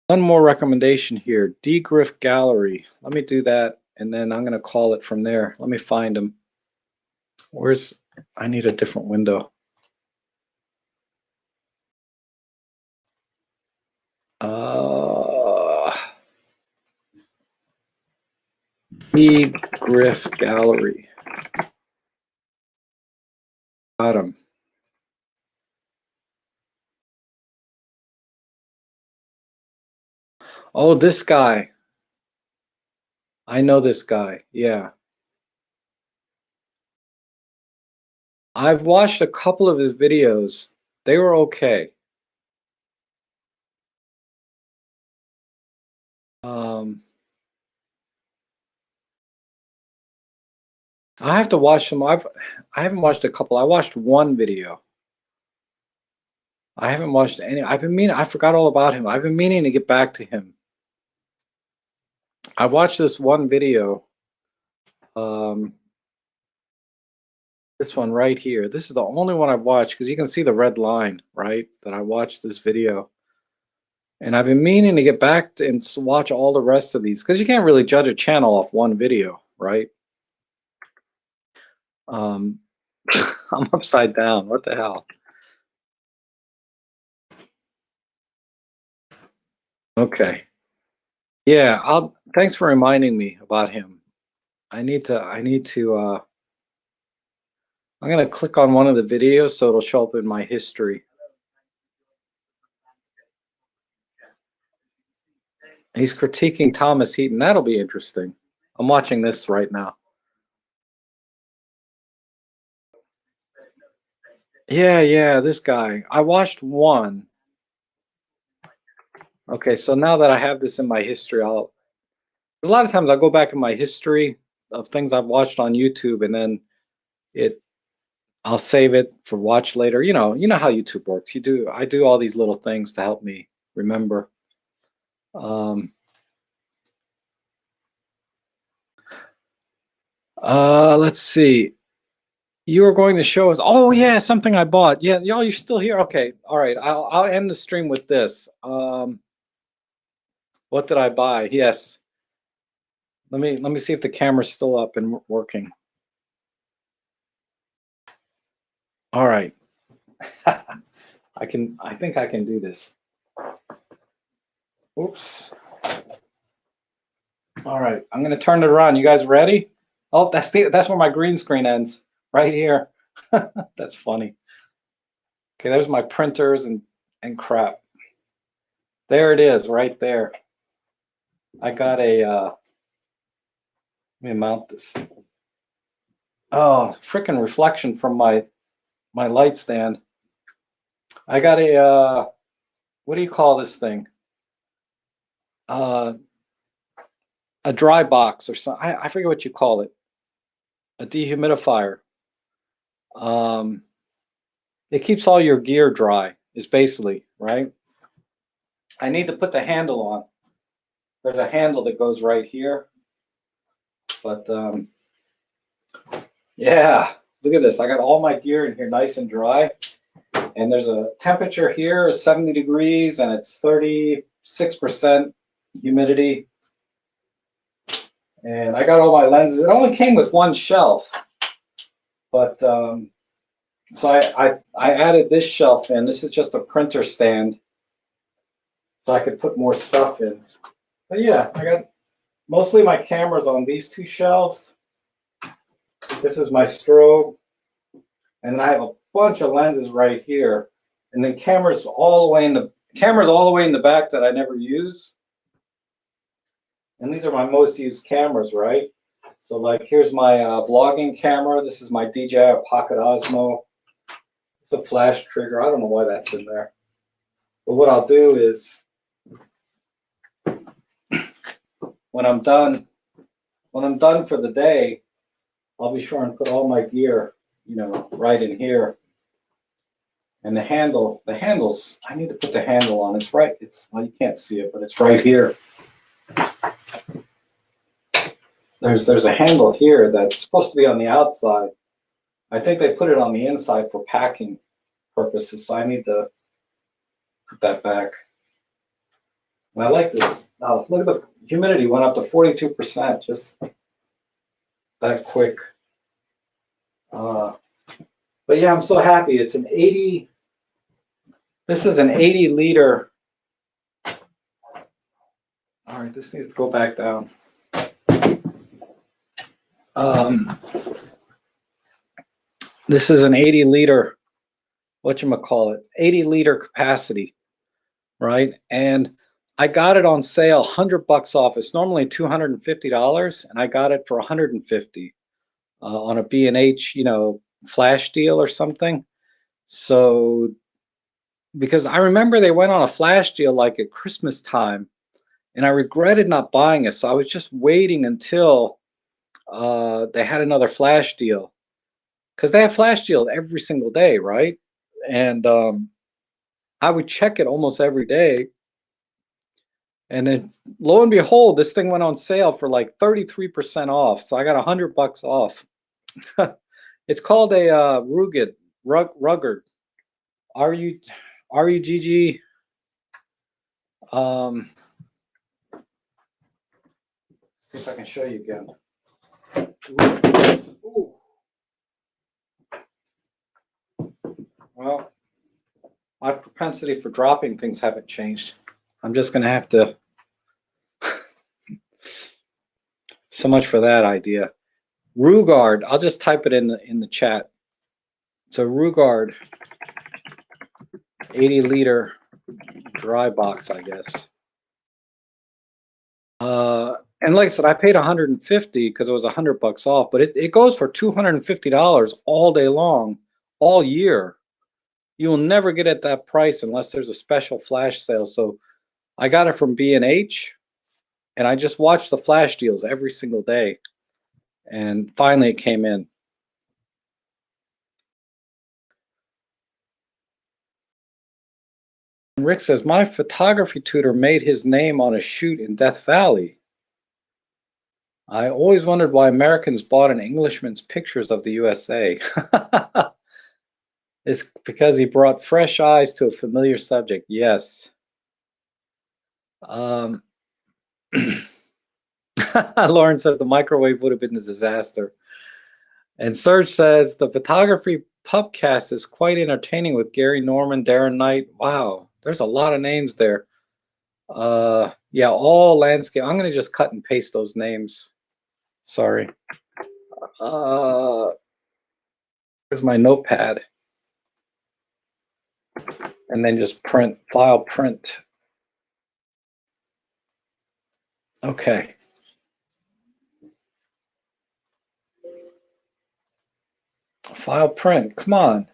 one more recommendation here. DGriff Gallery. Let me do that, and then I'm gonna call it from there. Let me find them. Where's? I need a different window. DGriff Gallery. Got him. Oh, this guy. I know this guy. Yeah. I've watched a couple of his videos. They were okay. Um, I have to watch them. I haven't watched a couple. I watched one video. I haven't watched any. I've been meaning. I forgot all about him. I've been meaning to get back to him. I watched this one video. Um, this one right here. This is the only one I've watched because you can see the red line, right? That I watched this video. And I've been meaning to get back to, and watch all the rest of these because you can't really judge a channel off one video, right? Um, I'm upside down. What the hell? Okay. Yeah, I'll thanks for reminding me about him. I need to I'm gonna click on one of the videos so it'll show up in my history. He's critiquing Thomas Heaton. That'll be interesting. I'm watching this right now. Yeah, yeah, this guy. I watched one. Okay, so now that I have this in my history, I'll a lot of times I'll go back in my history of things I've watched on YouTube and then it I'll save it for watch later. You know how YouTube works. I do all these little things to help me remember. Um, let's see. You were going to show us. Oh yeah, something I bought. Yeah, y'all, you're still here. Okay, all right. I'll end the stream with this. What did I buy? Yes. Let me see if the camera's still up and working. All right. I think I can do this. Oops. All right. I'm gonna turn it around. You guys ready? Oh, that's where my green screen ends. Right here. That's funny. Okay, there's my printers and crap. There it is, right there. I got a let me mount this. Oh, freaking reflection from my light stand. I got a what do you call this thing? Uh, a dry box or something. I forget what you call it. A dehumidifier. Um, it keeps all your gear dry. Is basically right. I need to put the handle on. There's a handle that goes right here. But yeah, look at this. I got all my gear in here nice and dry. And there's a temperature here, 70 degrees, and it's 36% humidity. And I got all my lenses. It only came with one shelf. But so I added this shelf in. This is just a printer stand. So I could put more stuff in. But yeah, I got mostly my cameras on these two shelves. This is my strobe. And then I have a bunch of lenses right here. And then cameras all the way in the back that I never use. And these are my most used cameras, right? So like, here's my vlogging camera. This is my DJI Pocket Osmo. It's a flash trigger. I don't know why that's in there. But what I'll do is, when I'm done for the day, I'll be sure and put all my gear, right in here. And the handles, I need to put the handle on. Well, you can't see it, but it's right here. There's a handle here that's supposed to be on the outside. I think they put it on the inside for packing purposes, so I need to put that back. And I like this. Oh, look at the humidity went up to 42%, just that quick. But yeah, I'm so happy. It's an 80. This is an 80 liter. All right, this needs to go back down. This is an 80 liter, whatchamacallit, 80 liter capacity, right? And I got it on sale, $100 off. It's normally $250, and I got it for $150 on a B&H, flash deal or something. So, because I remember they went on a flash deal like at Christmas time, and I regretted not buying it. So I was just waiting until they had another flash deal, because they have flash deals every single day, right? And I would check it almost every day. And then lo and behold, this thing went on sale for like 33% off. So I got $100 off. It's called a Rugged, RUGG. See if I can show you again. Ooh. Well, my propensity for dropping things haven't changed. I'm just going to have to. So much for that idea. Rugard. I'll just type it in the chat. It's a Rugard 80 liter dry box, I guess. And like I said, I paid $150 because it was $100 off, but it goes for $250 all day long, all year. You will never get at that price unless there's a special flash sale. So I got it from B&H, and I just watched the flash deals every single day. And finally it came in. And Rick says, my photography tutor made his name on a shoot in Death Valley. I always wondered why Americans bought an Englishman's pictures of the USA. It's because he brought fresh eyes to a familiar subject. Yes. Lauren says the microwave would have been a disaster. And Serge says the photography pubcast is quite entertaining with Gary Norman, Darren Knight. Wow, there's a lot of names there. Yeah, all landscape. I'm going to just cut and paste those names. Sorry. Here's my notepad. And then just print, file print. Okay. File print, come on.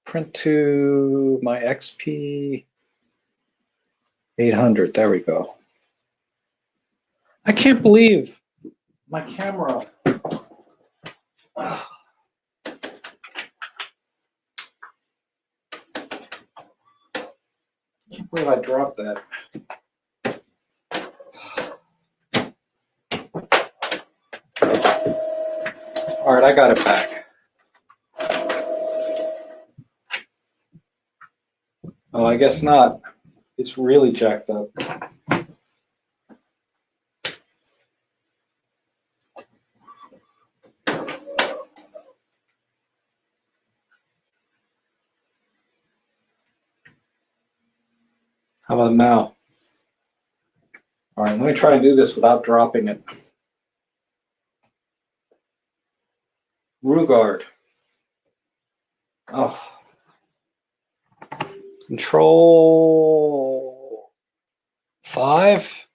Print to my XP 800, there we go. I can't believe my camera. I can't believe I dropped that. All right, I got it back. Oh, I guess not. It's really jacked up. How about now? All right, let me try to do this without dropping it. Rugard. Oh. Control 5.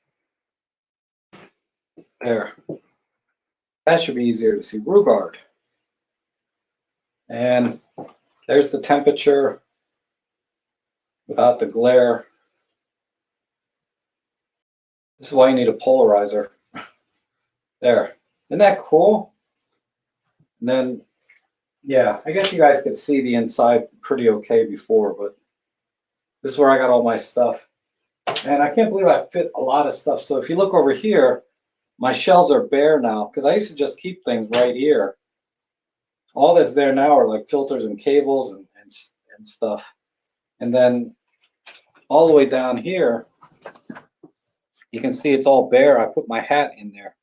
There. That should be easier to see. Rugard. And there's the temperature without the glare. This is why you need a polarizer. There. Isn't that cool? And then, yeah, I guess you guys could see the inside pretty okay before, but this is where I got all my stuff. And I can't believe I fit a lot of stuff. So if you look over here, my shelves are bare now because I used to just keep things right here. All that's there now are like filters and cables and stuff. And then all the way down here, you can see it's all bare. I put my hat in there.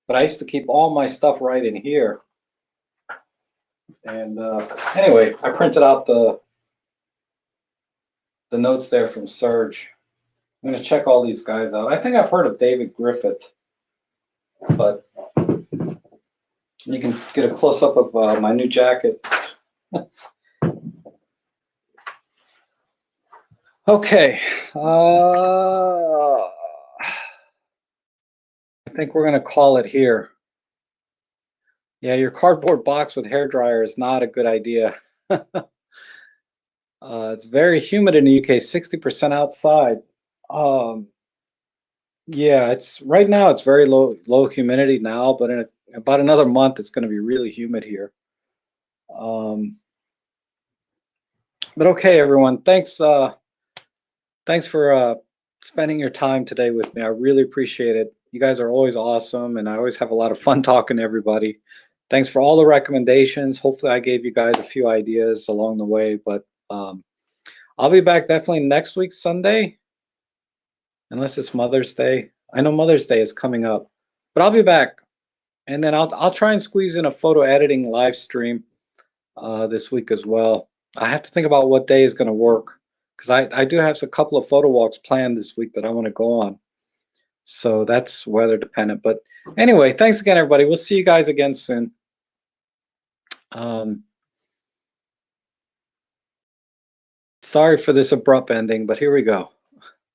But I used to keep all my stuff right in here. And anyway, I printed out the notes there from Serge. I'm going to check all these guys out. I think I've heard of David Griffith, but you can get a close-up of my new jacket. Okay. I think we're going to call it here. Yeah, your cardboard box with hairdryer is not a good idea. It's very humid in the UK, 60% outside. Yeah, it's right now it's very low humidity now, but in about another month it's going to be really humid here. But okay, everyone, thanks for spending your time today with me. I really appreciate it. You guys are always awesome, and I always have a lot of fun talking to everybody. Thanks for all the recommendations. Hopefully I gave you guys a few ideas along the way, but I'll be back definitely next week Sunday, unless it's Mother's Day. I know Mother's Day is coming up, but I'll be back. And then I'll try and squeeze in a photo editing live stream this week as well. I have to think about what day is going to work because I do have a couple of photo walks planned this week that I want to go on. So that's weather dependent. But anyway, thanks again, everybody. We'll see you guys again soon. Sorry for this abrupt ending, but here we go.